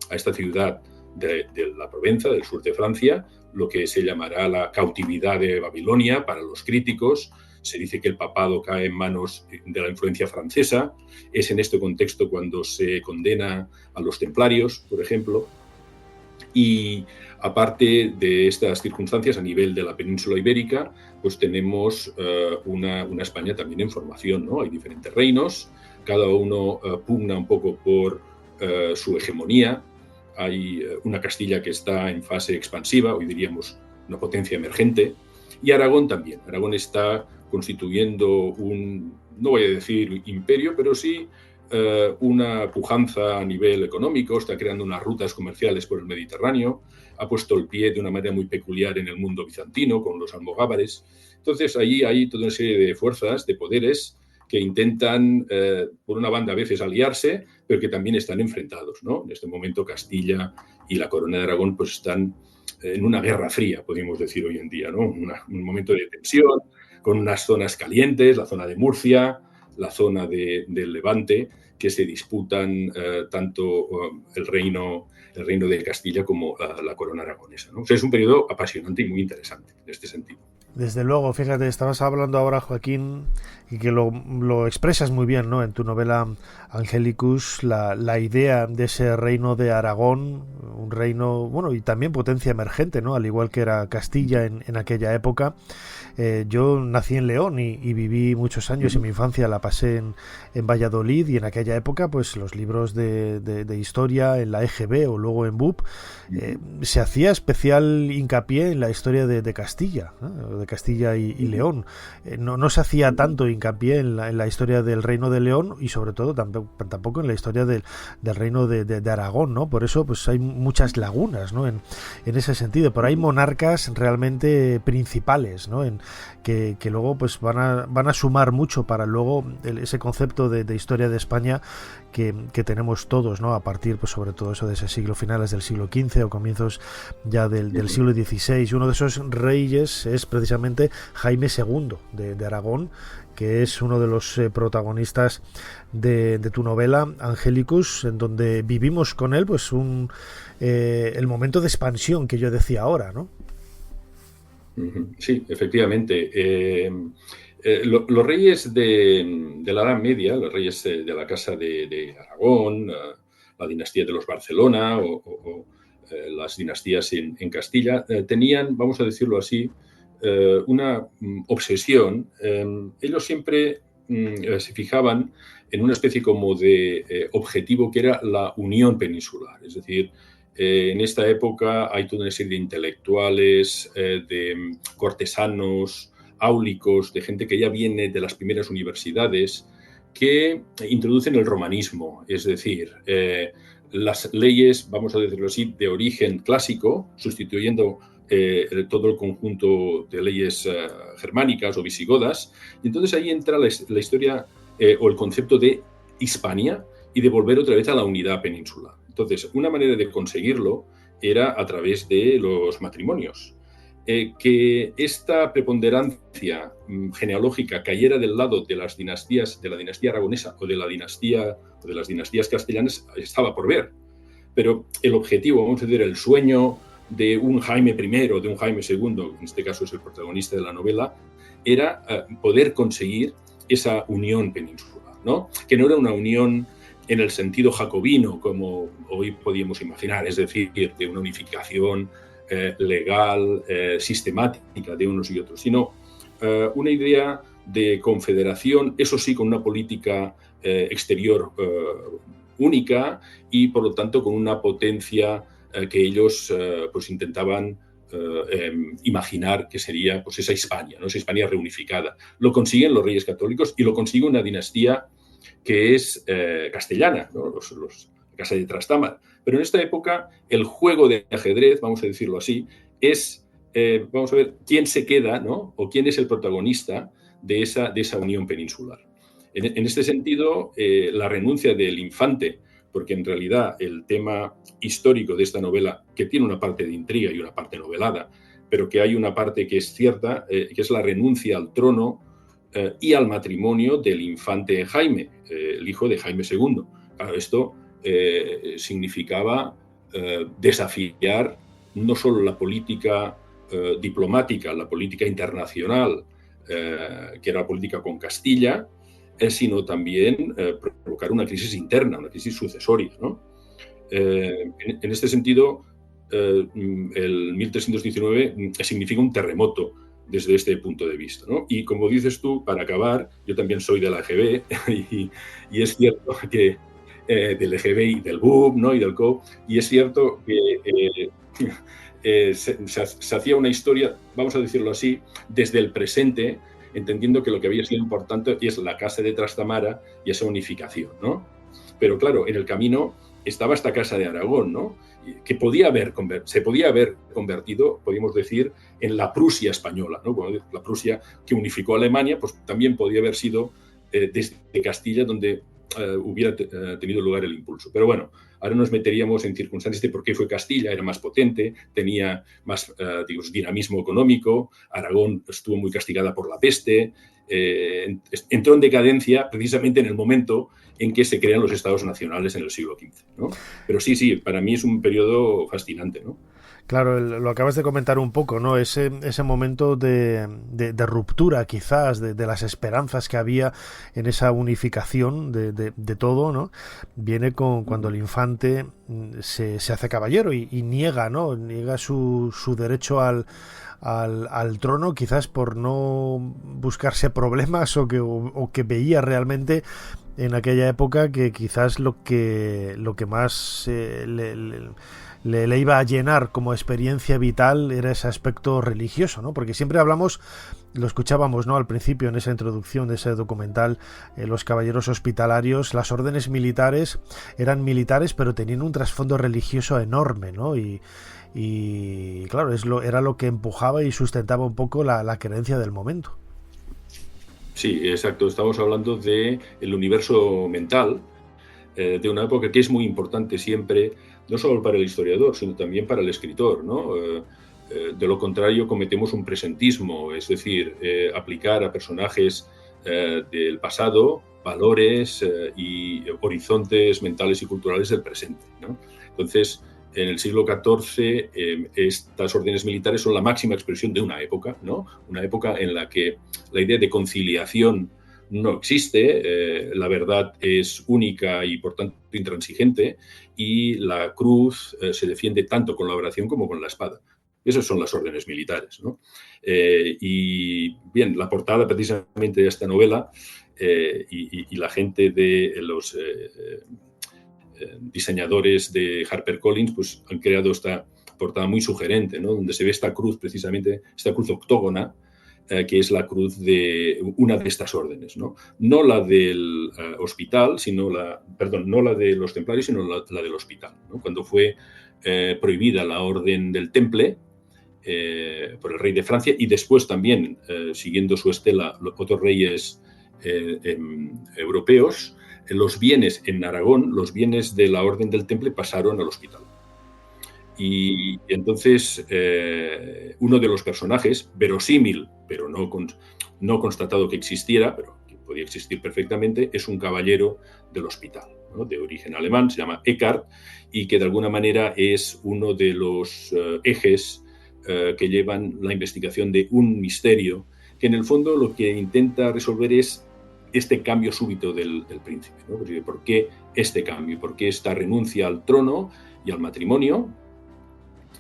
a esta ciudad de la Provenza, del sur de Francia, lo que se llamará la cautividad de Babilonia para los críticos. Se dice que el papado cae en manos de la influencia francesa. Es en este contexto cuando se condena a los templarios, por ejemplo. Y aparte de estas circunstancias a nivel de la península ibérica, pues tenemos una España también en formación, ¿no? Hay diferentes reinos, cada uno pugna un poco por su hegemonía. Hay una Castilla que está en fase expansiva, hoy diríamos una potencia emergente, y Aragón también. Aragón está constituyendo no voy a decir imperio, pero sí una pujanza a nivel económico, está creando unas rutas comerciales por el Mediterráneo, ha puesto el pie de una manera muy peculiar en el mundo bizantino con los almogávares. Entonces, allí hay toda una serie de fuerzas, de poderes que intentan, por una banda, a veces aliarse, pero que también están enfrentados, ¿no? En este momento, Castilla y la Corona de Aragón pues están en una guerra fría, podríamos decir hoy en día, ¿no? Un momento de tensión, con unas zonas calientes, la zona de Murcia, la zona del Levante, que se disputan tanto el reino de Castilla como la corona aragonesa, ¿no? O sea, es un periodo apasionante y muy interesante en este sentido. Desde luego, fíjate, estabas hablando ahora, Joaquín, y que lo expresas muy bien, ¿no? En tu novela Angelicus, la idea de ese reino de Aragón, un reino, bueno, y también potencia emergente, ¿no? Al igual que era Castilla en aquella época. Yo nací en León y viví muchos años, y mi infancia la pasé en Valladolid, y en aquella época pues los libros de historia en la EGB o luego en BUP se hacía especial hincapié en la historia de Castilla, ¿no? De Castilla y León. No se hacía tanto hincapié en la historia del reino de León, y sobre todo tampoco en la historia del reino de Aragón, ¿no? Por eso pues hay muchas lagunas, ¿no? En ese sentido, pero hay monarcas realmente principales, ¿no? Que luego pues van a sumar mucho para luego ese concepto de historia de España que tenemos todos, ¿no? A partir pues sobre todo eso de ese siglo, finales del siglo XV o comienzos ya del siglo XVI. Uno de esos reyes es precisamente Jaime II de Aragón, que es uno de los protagonistas de tu novela Angelicus, en donde vivimos con él pues el momento de expansión que yo decía ahora, ¿no? Sí, efectivamente. Los reyes de la Edad Media, los reyes de la Casa de Aragón, la dinastía de los Barcelona o las dinastías en Castilla, tenían, vamos a decirlo así, una obsesión. Ellos siempre se fijaban en una especie como de objetivo que era la unión peninsular, es decir, en esta época hay toda una serie de intelectuales, de cortesanos, áulicos, de gente que ya viene de las primeras universidades, que introducen el romanismo, es decir, las leyes, vamos a decirlo así, de origen clásico, sustituyendo todo el conjunto de leyes germánicas o visigodas. Y entonces ahí entra la historia o el concepto de Hispania y de volver otra vez a la unidad peninsular. Entonces, una manera de conseguirlo era a través de los matrimonios. Que esta preponderancia genealógica cayera del lado de las dinastías, de la dinastía aragonesa o de las dinastías castellanas, estaba por ver. Pero el objetivo, vamos a decir, el sueño de un Jaime I o de un Jaime II, en este caso es el protagonista de la novela, era poder conseguir esa unión peninsular, ¿no? Que no era una unión en el sentido jacobino, como hoy podíamos imaginar, es decir, de una unificación legal, sistemática de unos y otros, sino una idea de confederación, eso sí, con una política exterior única y, por lo tanto, con una potencia que ellos pues intentaban imaginar que sería pues esa Hispania, ¿no? Esa Hispania reunificada. Lo consiguen los reyes católicos y lo consigue una dinastía que es castellana, ¿no? La Casa de Trastámara. Pero en esta época el juego de ajedrez, vamos a decirlo así, es, vamos a ver, quién se queda, ¿no? O quién es el protagonista de esa unión peninsular. En este sentido, la renuncia del infante, porque en realidad el tema histórico de esta novela, que tiene una parte de intriga y una parte novelada, pero que hay una parte que es cierta, que es la renuncia al trono y al matrimonio del infante Jaime, el hijo de Jaime II. Claro, esto significaba desafiar no solo la política diplomática, la política internacional, que era la política con Castilla, sino también provocar una crisis interna, una crisis sucesoria, ¿no? En este sentido, el 1319 significa un terremoto desde este punto de vista, ¿no? Y como dices tú, para acabar, yo también soy de la EGB y es cierto que del EGB y del BUP, ¿no? Y del CO, y es cierto que se hacía una historia, vamos a decirlo así, desde el presente, entendiendo que lo que había sido importante es la Casa de Trastámara y esa unificación, ¿no? Pero claro, en el camino estaba esta Casa de Aragón, ¿no? Que se podía haber convertido, podríamos decir, en la Prusia española, ¿no? La Prusia que unificó a Alemania, pues también podía haber sido desde Castilla, donde hubiera tenido lugar el impulso. Pero bueno, ahora nos meteríamos en circunstancias de por qué fue Castilla, era más potente, tenía más dinamismo económico, Aragón estuvo muy castigada por la peste, entró en decadencia precisamente en el momento en que se crean los estados nacionales en el siglo XV, ¿no? Pero sí, para mí es un periodo fascinante, ¿no? Claro, lo acabas de comentar un poco, ¿no? Ese momento de ruptura, quizás, de las esperanzas que había en esa unificación de todo, ¿no? Viene cuando el infante se hace caballero y niega, ¿no? Niega su derecho al trono, quizás por no buscarse problemas o que veía realmente en aquella época que quizás lo que más le iba a llenar como experiencia vital era ese aspecto religioso, ¿no? Porque siempre hablamos, lo escuchábamos, ¿no?, al principio en esa introducción de ese documental, los caballeros hospitalarios, las órdenes militares eran militares pero tenían un trasfondo religioso enorme, ¿no? Y claro, era lo que empujaba y sustentaba un poco la creencia del momento. Sí, exacto. Estamos hablando del universo mental de una época que es muy importante siempre, no solo para el historiador, sino también para el escritor, ¿no? De lo contrario, cometemos un presentismo, es decir, aplicar a personajes del pasado valores y horizontes mentales y culturales del presente, ¿no? Entonces, en el siglo XIV, estas órdenes militares son la máxima expresión de una época, ¿no? Una época en la que la idea de conciliación no existe, la verdad es única y por tanto intransigente, y la cruz se defiende tanto con la oración como con la espada. Esas son las órdenes militares, ¿no? Y bien, la portada precisamente de esta novela y la gente de los diseñadores de HarperCollins pues han creado esta portada muy sugerente, ¿no? Donde se ve esta cruz, precisamente, esta cruz octógona, que es la cruz de una de estas órdenes, ¿no? No la del hospital, no la de los templarios, sino la del hospital, ¿no? Cuando fue prohibida la orden del Temple por el rey de Francia y después también, siguiendo su estela, otros reyes europeos, los bienes en Aragón, los bienes de la orden del Temple pasaron al hospital. Y entonces uno de los personajes, verosímil, pero no constatado que existiera, pero que podía existir perfectamente, es un caballero del hospital, ¿no? De origen alemán, se llama Eckhart, y que de alguna manera es uno de los ejes que llevan la investigación de un misterio, que en el fondo lo que intenta resolver es este cambio súbito del príncipe, ¿no? ¿Por qué este cambio? ¿Por qué esta renuncia al trono y al matrimonio?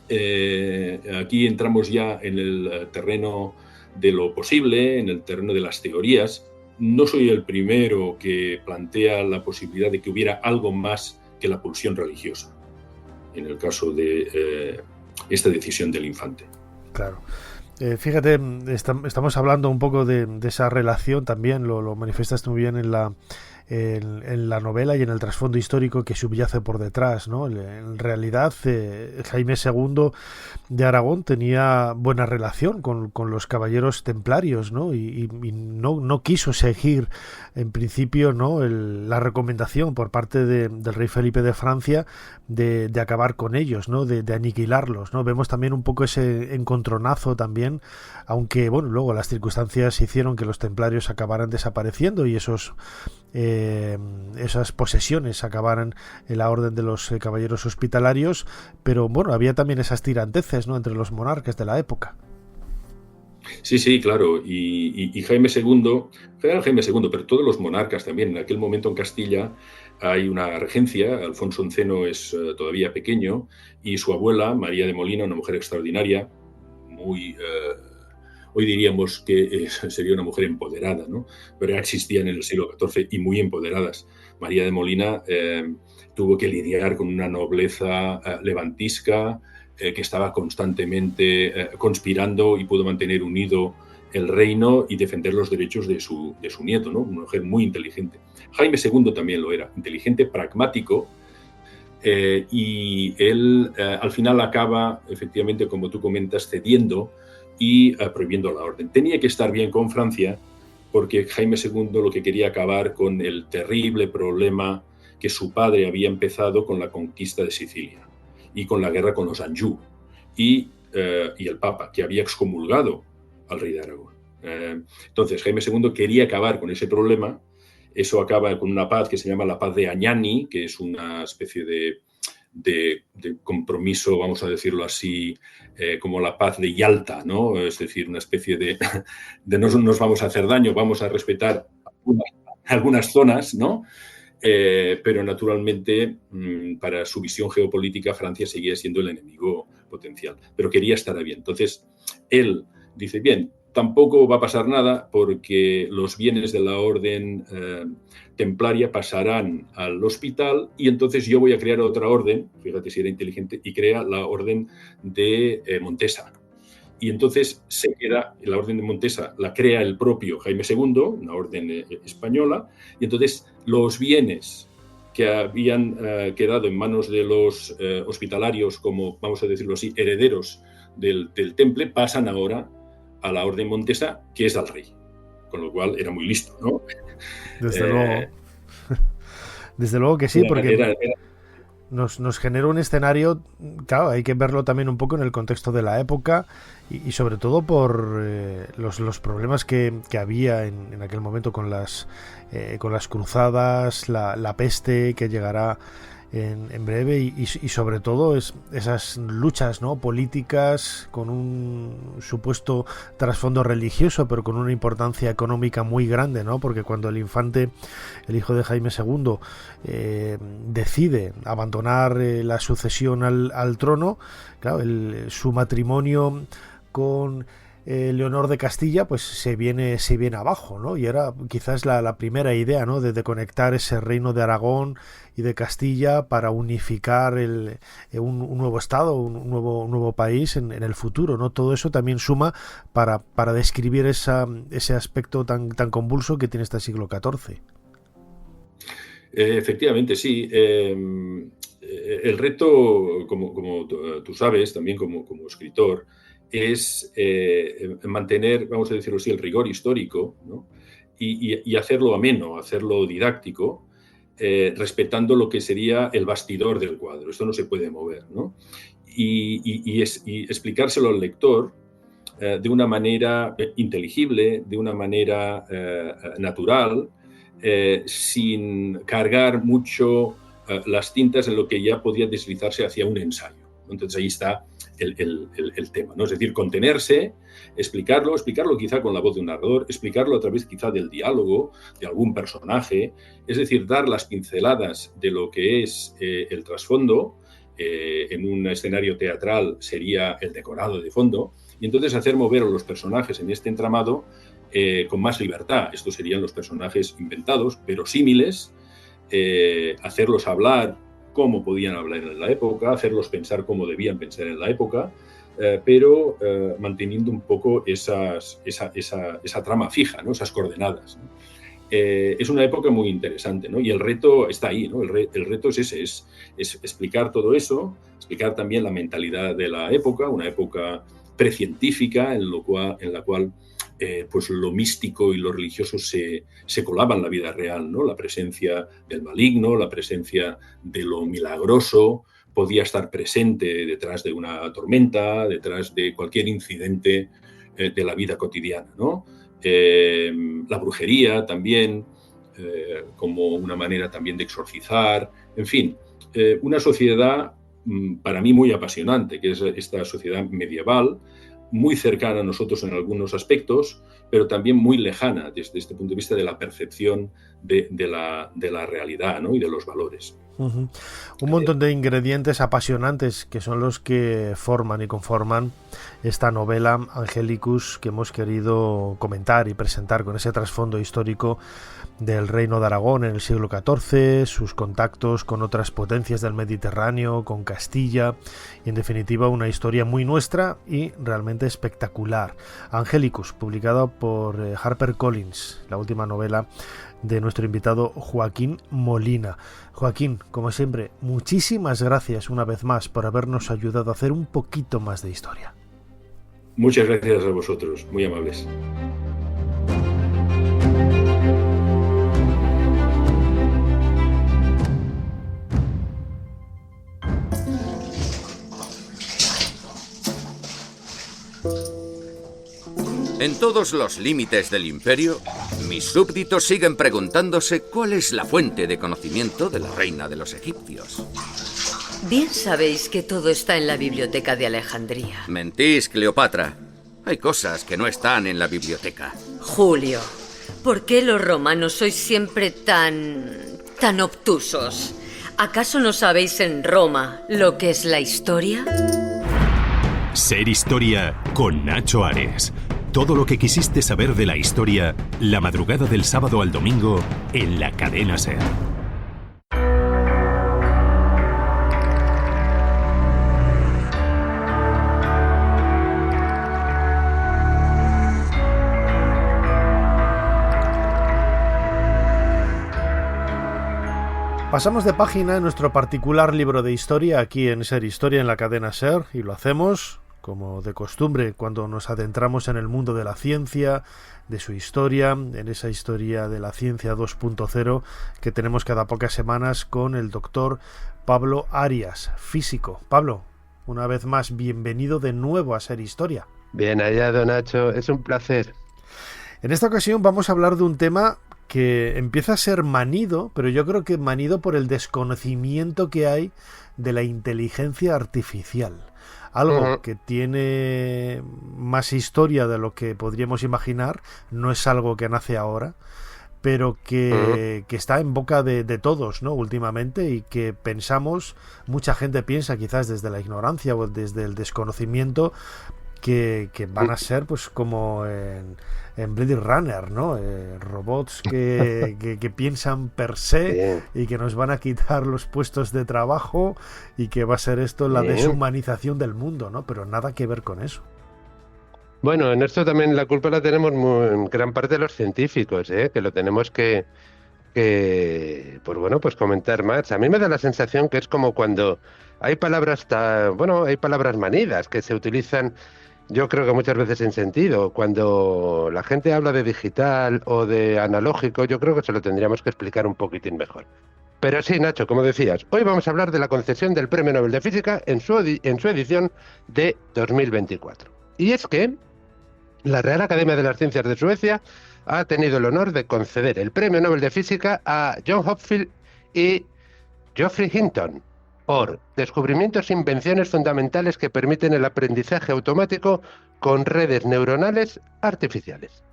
Aquí entramos ya en el terreno de lo posible, en el terreno de las teorías. No soy el primero que plantea la posibilidad de que hubiera algo más que la pulsión religiosa, en el caso de esta decisión del infante. Claro. Fíjate, estamos hablando un poco de esa relación también, lo manifiestas muy bien en la novela y en el trasfondo histórico que subyace por detrás, ¿no? En realidad, Jaime II de Aragón tenía buena relación con los caballeros templarios, ¿no? Y no quiso seguir, en principio, ¿no?, la recomendación por parte del rey Felipe de Francia de acabar con ellos, ¿no?, de aniquilarlos, ¿no? Vemos también un poco ese encontronazo también, aunque, bueno, luego las circunstancias hicieron que los templarios acabaran desapareciendo y esas posesiones acabaran en la orden de los caballeros hospitalarios, pero bueno, había también esas tiranteces, ¿no?, entre los monarcas de la época. Sí, claro, y Jaime II, pero todos los monarcas también. En aquel momento en Castilla hay una regencia, Alfonso XI es todavía pequeño, y su abuela, María de Molina, una mujer extraordinaria, muy... hoy diríamos que sería una mujer empoderada, ¿no? Pero ya existían en el siglo XIV y muy empoderadas. María de Molina tuvo que lidiar con una nobleza levantisca que estaba constantemente conspirando y pudo mantener unido el reino y defender los derechos de su nieto, ¿no? Una mujer muy inteligente. Jaime II también lo era, inteligente, pragmático, y él al final acaba, efectivamente, como tú comentas, cediendo y prohibiendo la orden. Tenía que estar bien con Francia porque Jaime II lo que quería acabar con el terrible problema que su padre había empezado con la conquista de Sicilia y con la guerra con los Anjou y el Papa, que había excomulgado al rey de Aragón. Entonces, Jaime II quería acabar con ese problema. Eso acaba con una paz que se llama la paz de Añani, que es una especie de compromiso, vamos a decirlo así, como la paz de Yalta, ¿no? Es decir, una especie de no nos vamos a hacer daño, vamos a respetar algunas zonas, ¿no? Pero naturalmente, para su visión geopolítica, Francia seguía siendo el enemigo potencial, pero quería estar bien. Entonces, él dice, bien, tampoco va a pasar nada porque los bienes de la orden templaria pasarán al hospital y entonces yo voy a crear otra orden, fíjate si era inteligente, y crea la orden de Montesa. Y entonces se queda, la orden de Montesa la crea el propio Jaime II, una orden española, y entonces los bienes que habían quedado en manos de los hospitalarios como, vamos a decirlo así, herederos del temple, pasan ahora a la orden Montesa, que es al rey. Con lo cual era muy listo, ¿no? Desde luego. Desde luego que sí, porque nos genera un escenario, claro, hay que verlo también un poco en el contexto de la época y sobre todo por los problemas que había en aquel momento con las cruzadas, la peste que llegará en breve y sobre todo esas luchas, ¿no?, políticas con un supuesto trasfondo religioso, pero con una importancia económica muy grande, ¿no? Porque cuando el infante, el hijo de Jaime II, decide abandonar la sucesión al trono, claro, su matrimonio con Leonor de Castilla pues se viene abajo, ¿no? Y era quizás la primera idea, ¿no?, de conectar ese reino de Aragón y de Castilla para unificar un nuevo estado, un nuevo país en el futuro, ¿no? Todo eso también suma para describir ese aspecto tan convulso que tiene este siglo XIV. Efectivamente, sí. El reto, como tú sabes, también como escritor, es mantener, vamos a decirlo así, el rigor histórico, ¿no? y hacerlo ameno, hacerlo didáctico, respetando lo que sería el bastidor del cuadro. Esto no se puede mover, ¿no? Y explicárselo al lector de una manera inteligible, de una manera natural, sin cargar mucho las tintas en lo que ya podía deslizarse hacia un ensayo. Entonces ahí está el tema, ¿no? Es decir, contenerse, explicarlo quizá con la voz de un narrador, explicarlo a través quizá del diálogo de algún personaje, es decir, dar las pinceladas de lo que es el trasfondo. En un escenario teatral sería el decorado de fondo, y entonces hacer mover a los personajes en este entramado con más libertad. Estos serían los personajes inventados, verosímiles, hacerlos hablar cómo podían hablar en la época, hacerlos pensar cómo debían pensar en la época, pero manteniendo un poco esa trama fija, ¿no? Esas coordenadas, ¿no? Es una época muy interesante, ¿no? Y el reto está ahí, ¿no? El reto es ese, es explicar todo eso, explicar también la mentalidad de la época, una época precientífica en la cual pues lo místico y lo religioso se colaban en la vida real, ¿no? La presencia del maligno, la presencia de lo milagroso podía estar presente detrás de una tormenta, detrás de cualquier incidente de la vida cotidiana, ¿no? La brujería también, como una manera también de exorcizar, en fin, una sociedad para mí muy apasionante, que es esta sociedad medieval, muy cercana a nosotros en algunos aspectos, pero también muy lejana desde este punto de vista de la percepción de la realidad, ¿no? Y de los valores. Un montón de ingredientes apasionantes que son los que forman y conforman esta novela Angelicus que hemos querido comentar y presentar con ese trasfondo histórico del Reino de Aragón en el siglo XIV, sus contactos con otras potencias del Mediterráneo, con Castilla, y en definitiva una historia muy nuestra y realmente espectacular. Angelicus, publicada por HarperCollins, la última novela de nuestro invitado Joaquín Molina. Joaquín, como siempre, muchísimas gracias una vez más por habernos ayudado a hacer un poquito más de historia. Muchas gracias a vosotros, muy amables. En todos los límites del imperio, mis súbditos siguen preguntándose cuál es la fuente de conocimiento de la reina de los egipcios. Bien sabéis que todo está en la biblioteca de Alejandría. Mentís, Cleopatra. Hay cosas que no están en la biblioteca. Julio, ¿por qué los romanos sois siempre tan obtusos? ¿Acaso no sabéis en Roma lo que es la historia? Ser Historia con Nacho Ares. Todo lo que quisiste saber de la historia, la madrugada del sábado al domingo en la cadena SER. Pasamos de página en nuestro particular libro de historia aquí en Ser Historia en la cadena SER, y lo hacemos como de costumbre cuando nos adentramos en el mundo de la ciencia, de su historia, en esa historia de la ciencia 2.0 que tenemos cada pocas semanas con el doctor Pablo Arias, físico. Pablo, una vez más, bienvenido de nuevo a Ser Historia. Bien hallado, Nacho, es un placer. En esta ocasión vamos a hablar de un tema que empieza a ser manido, pero yo creo que manido por el desconocimiento que hay de la inteligencia artificial. Algo que tiene más historia de lo que podríamos imaginar, no es algo que nace ahora, pero que está en boca de todos, ¿no? Últimamente, y que pensamos, mucha gente piensa quizás desde la ignorancia o desde el desconocimiento, que van a ser pues como en Blade Runner, ¿no? Robots que piensan per se y que nos van a quitar los puestos de trabajo, y que va a ser esto la deshumanización del mundo, ¿no? Pero nada que ver con eso. Bueno, en esto también la culpa la tenemos en gran parte de los científicos, que lo tenemos que pues comentar más. A mí me da la sensación que es como cuando hay palabras hay palabras manidas que se utilizan, yo creo que muchas veces sin sentido. Cuando la gente habla de digital o de analógico, yo creo que se lo tendríamos que explicar un poquitín mejor. Pero sí, Nacho, como decías, hoy vamos a hablar de la concesión del Premio Nobel de Física en su edición de 2024. Y es que la Real Academia de las Ciencias de Suecia ha tenido el honor de conceder el Premio Nobel de Física a John Hopfield y Geoffrey Hinton por descubrimientos e invenciones fundamentales que permiten el aprendizaje automático con redes neuronales artificiales.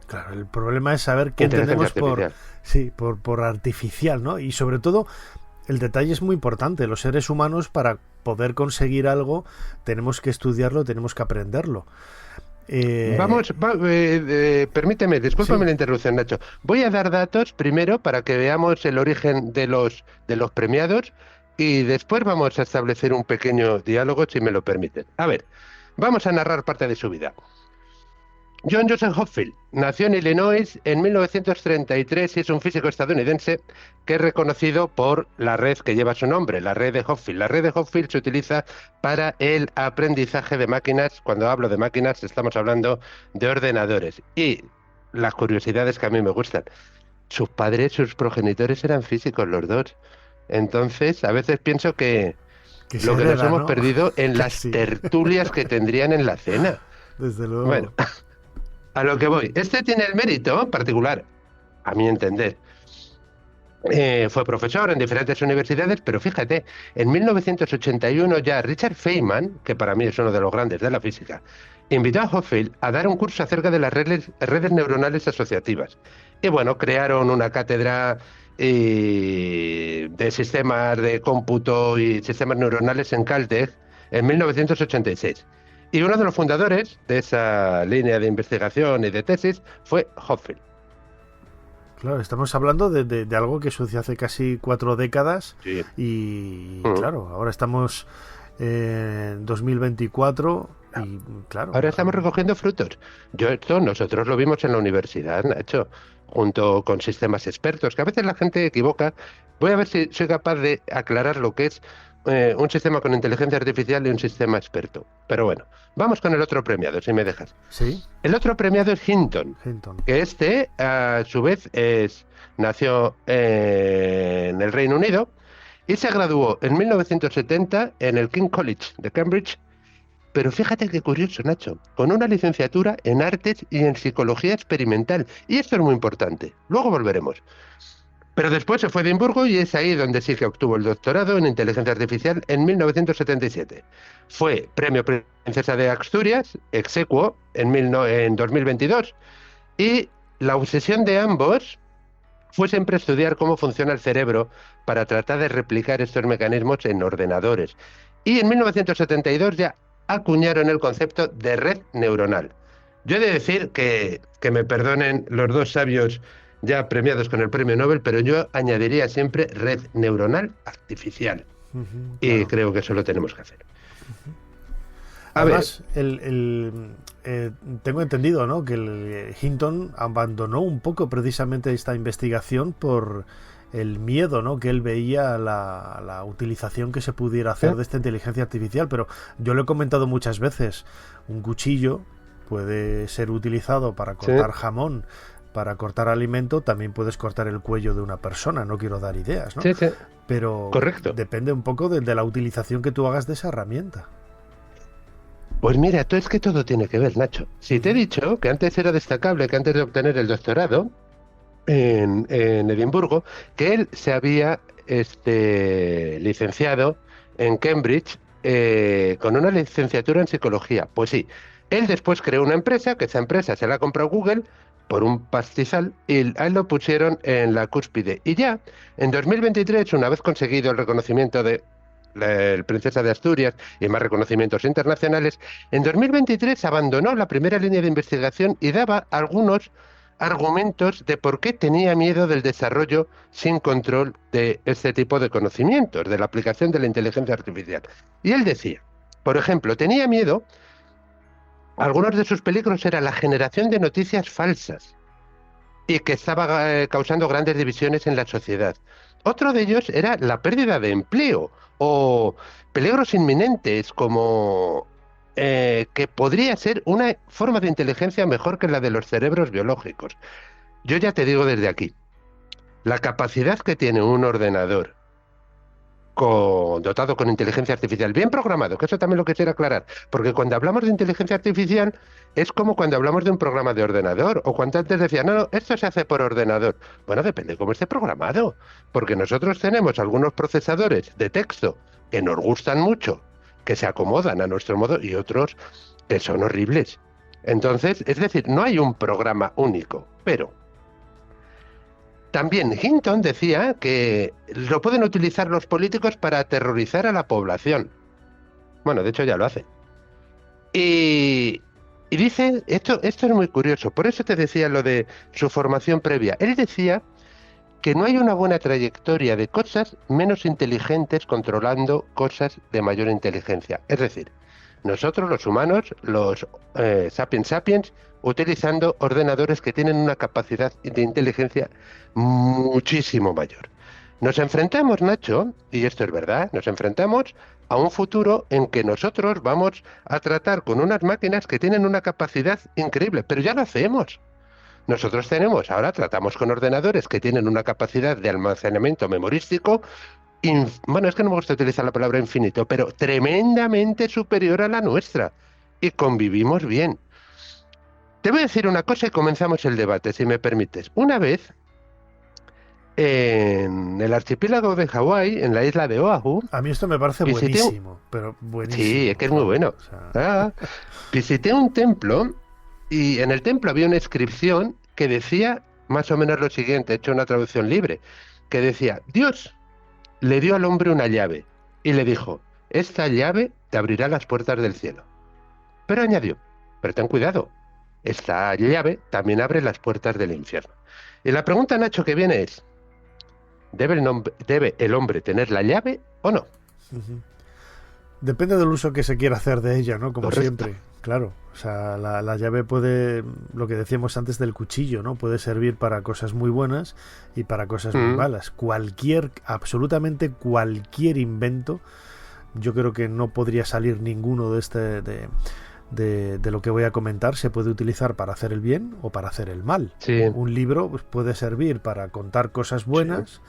Claro, el problema es saber qué entendemos por artificial, ¿no? Y sobre todo, el detalle es muy importante. Los seres humanos, para poder conseguir algo, tenemos que estudiarlo, tenemos que aprenderlo. Permíteme, discúlpame la interrupción, Nacho. Voy a dar datos primero para que veamos el origen de los premiados, y después vamos a establecer un pequeño diálogo, si me lo permiten. A ver, vamos a narrar parte de su vida. John Joseph Hopfield nació en Illinois en 1933 y es un físico estadounidense que es reconocido por la red que lleva su nombre, la red de Hopfield. La red de Hopfield se utiliza para el aprendizaje de máquinas. Cuando hablo de máquinas estamos hablando de ordenadores. Y las curiosidades que a mí me gustan. Sus padres, sus progenitores eran físicos los dos. Entonces, a veces pienso que lo que nos hemos perdido en las tertulias que tendrían en la cena. Desde luego. Bueno, a lo que voy. Este tiene el mérito particular, a mi entender. Fue profesor en diferentes universidades, pero fíjate, en 1981 ya Richard Feynman, que para mí es uno de los grandes de la física, invitó a Hopfield a dar un curso acerca de las redes neuronales asociativas. Y bueno, crearon una cátedra de sistemas de cómputo y sistemas neuronales en Caltech en 1986. Y uno de los fundadores de esa línea de investigación y de tesis fue Hopfield. Claro, estamos hablando de algo que sucedió hace casi 4 décadas, y claro, ahora estamos en 2024 y claro. Ahora estamos recogiendo frutos. Nosotros lo vimos en la universidad, Nacho, junto con sistemas expertos, que a veces la gente equivoca. Voy a ver si soy capaz de aclarar lo que es un sistema con inteligencia artificial y un sistema experto. Pero bueno, vamos con el otro premiado, si me dejas. Sí. El otro premiado es Hinton. Que a su vez, nació en el Reino Unido y se graduó en 1970 en el King's College de Cambridge pero fíjate qué curioso, Nacho, con una licenciatura en artes y en psicología experimental. Y esto es muy importante. Luego volveremos. Pero después se fue a Edimburgo y es ahí donde sí que obtuvo el doctorado en inteligencia artificial en 1977. Fue premio Princesa de Asturias, ex aequo, en 2022. Y la obsesión de ambos fue siempre estudiar cómo funciona el cerebro para tratar de replicar estos mecanismos en ordenadores. Y en 1972 ya acuñaron el concepto de red neuronal. Yo he de decir que me perdonen los dos sabios ya premiados con el premio Nobel, pero yo añadiría siempre red neuronal artificial. Y creo que eso lo tenemos que hacer. Además, tengo entendido, ¿no?, que el Hinton abandonó un poco precisamente esta investigación por el miedo, ¿no?, que él veía a la utilización que se pudiera hacer de esta inteligencia artificial. Pero yo lo he comentado muchas veces, un cuchillo puede ser utilizado para cortar jamón, para cortar alimento, también puedes cortar el cuello de una persona, no quiero dar ideas, ¿no? Sí. Pero depende un poco de la utilización que tú hagas de esa herramienta. Pues mira, es que todo tiene que ver, Nacho. Si te he dicho que antes era destacable que antes de obtener el doctorado en Edimburgo, que él se había licenciado en Cambridge con una licenciatura en psicología. Pues sí, él después creó una empresa, que esa empresa se la ha comprado Google por un pastizal, y a él lo pusieron en la cúspide. Y ya, en 2023, una vez conseguido el reconocimiento de la Princesa de Asturias y más reconocimientos internacionales, en 2023 abandonó la primera línea de investigación y daba algunos argumentos de por qué tenía miedo del desarrollo sin control de este tipo de conocimientos, de la aplicación de la inteligencia artificial. Y él decía, por ejemplo, tenía miedo. Algunos de sus peligros era la generación de noticias falsas y que estaba causando grandes divisiones en la sociedad. Otro de ellos era la pérdida de empleo o peligros inminentes como que podría ser una forma de inteligencia mejor que la de los cerebros biológicos. Yo ya te digo desde aquí, la capacidad que tiene un ordenador dotado con inteligencia artificial, bien programado, que eso también lo quisiera aclarar, porque cuando hablamos de inteligencia artificial es como cuando hablamos de un programa de ordenador, o cuando antes decían, no, esto se hace por ordenador. Bueno, depende de cómo esté programado, porque nosotros tenemos algunos procesadores de texto que nos gustan mucho, que se acomodan a nuestro modo, y otros que son horribles. Entonces, es decir, no hay un programa único, pero también Hinton decía que lo pueden utilizar los políticos para aterrorizar a la población. Bueno, de hecho ya lo hacen. Y dice, esto es muy curioso, por eso te decía lo de su formación previa. Él decía que no hay una buena trayectoria de cosas menos inteligentes controlando cosas de mayor inteligencia. Es decir, nosotros los humanos, los sapiens, utilizando ordenadores que tienen una capacidad de inteligencia muchísimo mayor. Nos enfrentamos, Nacho, y esto es verdad, nos enfrentamos a un futuro en que nosotros vamos a tratar con unas máquinas que tienen una capacidad increíble, pero ya lo hacemos. Nosotros ahora tratamos con ordenadores que tienen una capacidad de almacenamiento memorístico, bueno, es que no me gusta utilizar la palabra infinito, pero tremendamente superior a la nuestra, y convivimos bien. Te voy a decir una cosa y comenzamos el debate, si me permites. Una vez, en el archipiélago de Hawái, en la isla de Oahu... A mí esto me parece buenísimo, pero buenísimo. Sí, es que es muy bueno. Visité un templo y en el templo había una inscripción que decía más o menos lo siguiente, he hecho una traducción libre, que decía, Dios le dio al hombre una llave y le dijo, esta llave te abrirá las puertas del cielo. Pero añadió, pero ten cuidado, esta llave también abre las puertas del infierno. Y la pregunta, Nacho, que viene es, ¿debe el hombre tener la llave o no? Depende del uso que se quiera hacer de ella, ¿no? Como siempre, claro. O sea, la llave puede, lo que decíamos antes del cuchillo, ¿no? Puede servir para cosas muy buenas y para cosas muy malas. Absolutamente cualquier invento, yo creo que no podría salir ninguno de lo que voy a comentar, se puede utilizar para hacer el bien o para hacer el mal. Sí. Un libro pues, puede servir para contar cosas buenas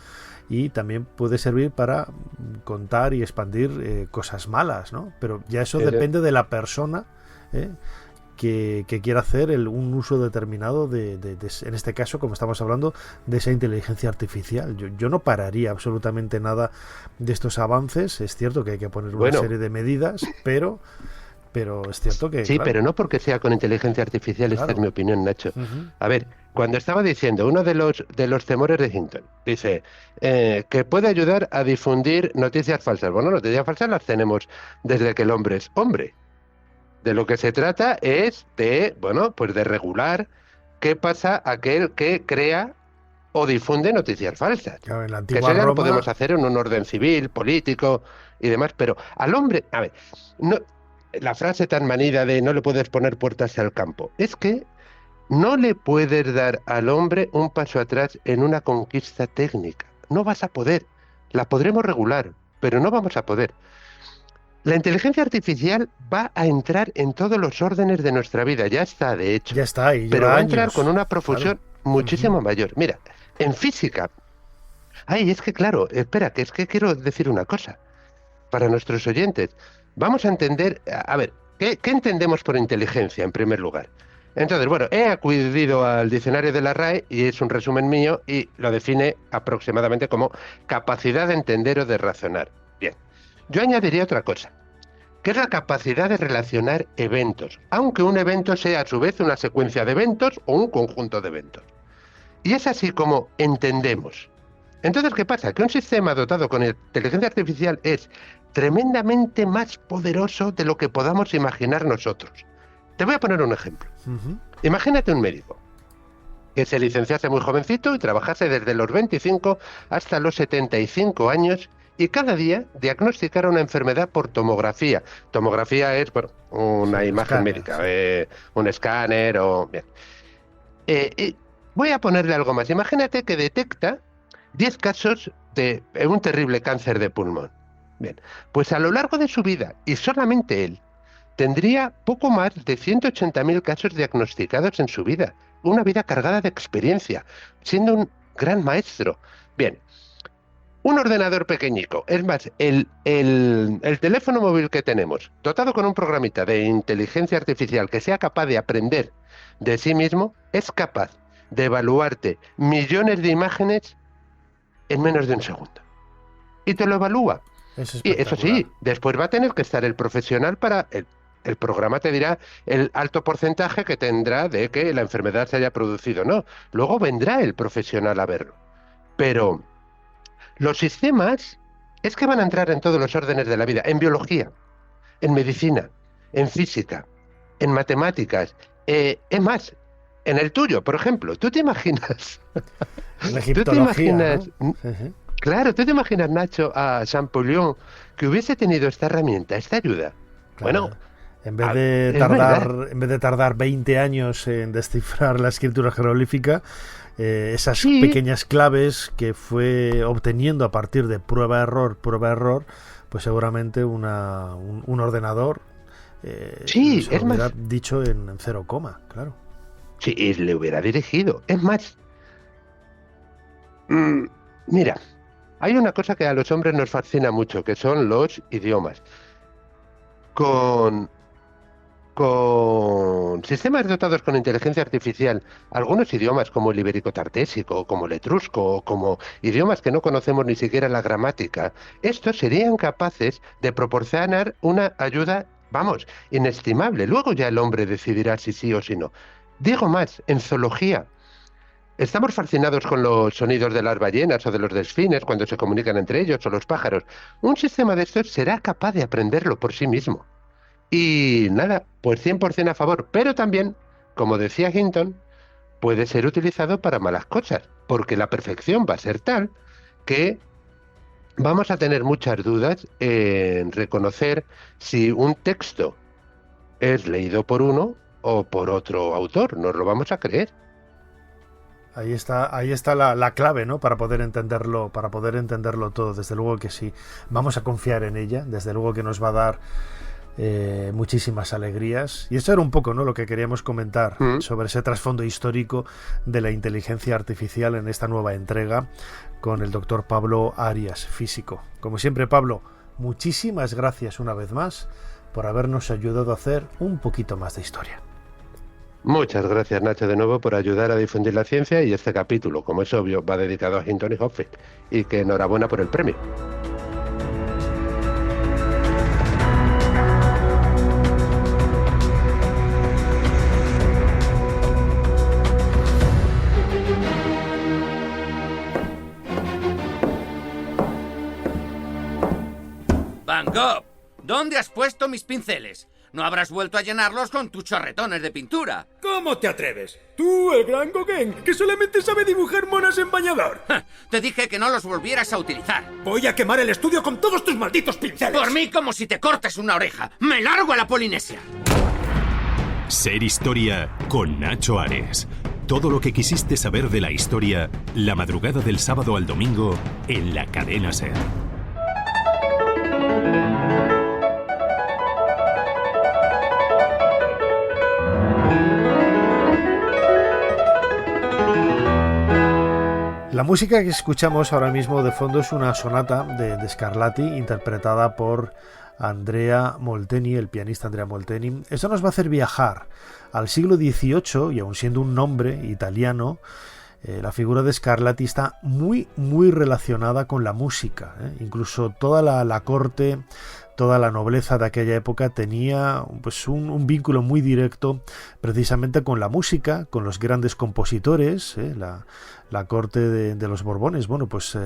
y también puede servir para contar y expandir cosas malas, ¿no? Pero ya eso depende de la persona que quiera hacer un uso determinado de, en este caso, como estamos hablando, de esa inteligencia artificial. Yo no pararía absolutamente nada de estos avances. Es cierto que hay que poner una serie de medidas, pero es cierto que... Sí, claro, pero no porque sea con inteligencia artificial, esta es mi opinión, Nacho. A ver, cuando estaba diciendo, uno de los temores de Hinton, dice que puede ayudar a difundir noticias falsas. Bueno, noticias falsas las tenemos desde que el hombre es hombre. De lo que se trata es de, bueno, pues de regular qué pasa aquel que crea o difunde noticias falsas. Claro, en la que antigua eso ya Roma... lo podemos hacer en un orden civil, político y demás, pero al hombre, a ver, no, la frase tan manida de no le puedes poner puertas al campo, es que no le puedes dar al hombre un paso atrás en una conquista técnica. No vas a poder. La podremos regular, pero no vamos a poder. La inteligencia artificial va a entrar en todos los órdenes de nuestra vida, ya está, de hecho. Ya está, y pero va a años. entrar con una profusión muchísimo mayor. Mira, en física... Ay, es que claro, espera, que es que quiero decir una cosa para nuestros oyentes. Vamos a entender, a ver, ¿qué entendemos por inteligencia en primer lugar? Entonces, bueno, he acudido al diccionario de la RAE y es un resumen mío y lo define aproximadamente como capacidad de entender o de razonar. Bien, yo añadiría otra cosa, que es la capacidad de relacionar eventos, aunque un evento sea a su vez una secuencia de eventos o un conjunto de eventos. Y es así como entendemos. Entonces, ¿qué pasa? Que un sistema dotado con inteligencia artificial es tremendamente más poderoso de lo que podamos imaginar nosotros. Te voy a poner un ejemplo. Imagínate un médico que se licenciase muy jovencito y trabajase desde los 25 hasta los 75 años y cada día diagnosticara una enfermedad por tomografía. Tomografía es, bueno, una imagen médica, un escáner o... Bien. Voy a ponerle algo más. Imagínate que detecta 10 casos de un terrible cáncer de pulmón. Bien, pues a lo largo de su vida, y solamente él, tendría poco más de 180.000 casos diagnosticados en su vida. Una vida cargada de experiencia, siendo un gran maestro. Bien, un ordenador pequeñico. Es más, el teléfono móvil que tenemos, dotado con un programita de inteligencia artificial que sea capaz de aprender de sí mismo, es capaz de evaluarte millones de imágenes en menos de un segundo. Y te lo evalúa. Y eso sí, después va a tener que estar el profesional para... El programa te dirá el alto porcentaje que tendrá de que la enfermedad se haya producido. No, luego vendrá el profesional a verlo. Pero los sistemas es que van a entrar en todos los órdenes de la vida. En biología, en medicina, en física, en matemáticas. Es más, en el tuyo, por ejemplo, ¿tú te imaginas? En egiptología, ¿no? Claro, ¿tú te imaginas, Nacho, a Champollion que hubiese tenido esta herramienta, esta ayuda? Claro. Bueno, en vez de tardar 20 años en descifrar la escritura jeroglífica, esas pequeñas claves que fue obteniendo a partir de prueba-error, pues seguramente un ordenador se lo hubiera dicho en 0, claro. Sí, y le hubiera dirigido. Es más, mira, hay una cosa que a los hombres nos fascina mucho, que son los idiomas. Con sistemas dotados con inteligencia artificial, algunos idiomas como el ibérico-tartésico, como el etrusco, como idiomas que no conocemos ni siquiera la gramática, estos serían capaces de proporcionar una ayuda, vamos, inestimable. Luego ya el hombre decidirá si sí o si no. Digo más, en zoología, estamos fascinados con los sonidos de las ballenas o de los delfines cuando se comunican entre ellos o los pájaros. Un sistema de estos será capaz de aprenderlo por sí mismo. Y nada, pues 100% a favor, pero también, como decía Hinton, puede ser utilizado para malas cosas, porque la perfección va a ser tal que vamos a tener muchas dudas en reconocer si un texto es leído por uno o por otro autor, nos lo vamos a creer. Ahí está la clave, ¿no? Para poder entenderlo todo. Desde luego que sí. Vamos a confiar en ella. Desde luego que nos va a dar muchísimas alegrías. Y eso era un poco, ¿no?, lo que queríamos comentar sobre ese trasfondo histórico de la inteligencia artificial en esta nueva entrega con el doctor Pablo Arias, físico. Como siempre, Pablo, muchísimas gracias una vez más por habernos ayudado a hacer un poquito más de historia. Muchas gracias, Nacho, de nuevo por ayudar a difundir la ciencia, y este capítulo, como es obvio, va dedicado a Hinton y Hopfield, y que enhorabuena por el premio. Van Gogh, ¿dónde has puesto mis pinceles? No habrás vuelto a llenarlos con tus chorretones de pintura. ¿Cómo te atreves? Tú, el gran Gauguin, que solamente sabe dibujar monas en bañador. Te dije que no los volvieras a utilizar. Voy a quemar el estudio con todos tus malditos pinceles. Por mí, como si te cortes una oreja. ¡Me largo a la Polinesia! Ser Historia con Nacho Ares. Todo lo que quisiste saber de la historia, la madrugada del sábado al domingo en la cadena SER. La música que escuchamos ahora mismo de fondo es una sonata de Scarlatti, interpretada por Andrea Molteni, el pianista Andrea Molteni. Eso nos va a hacer viajar al siglo XVIII, y aun siendo un nombre italiano, la figura de Scarlatti está muy relacionada con la música. Incluso toda la corte, toda la nobleza de aquella época tenía pues un vínculo muy directo precisamente con la música, con los grandes compositores. La corte de los Borbones, bueno, pues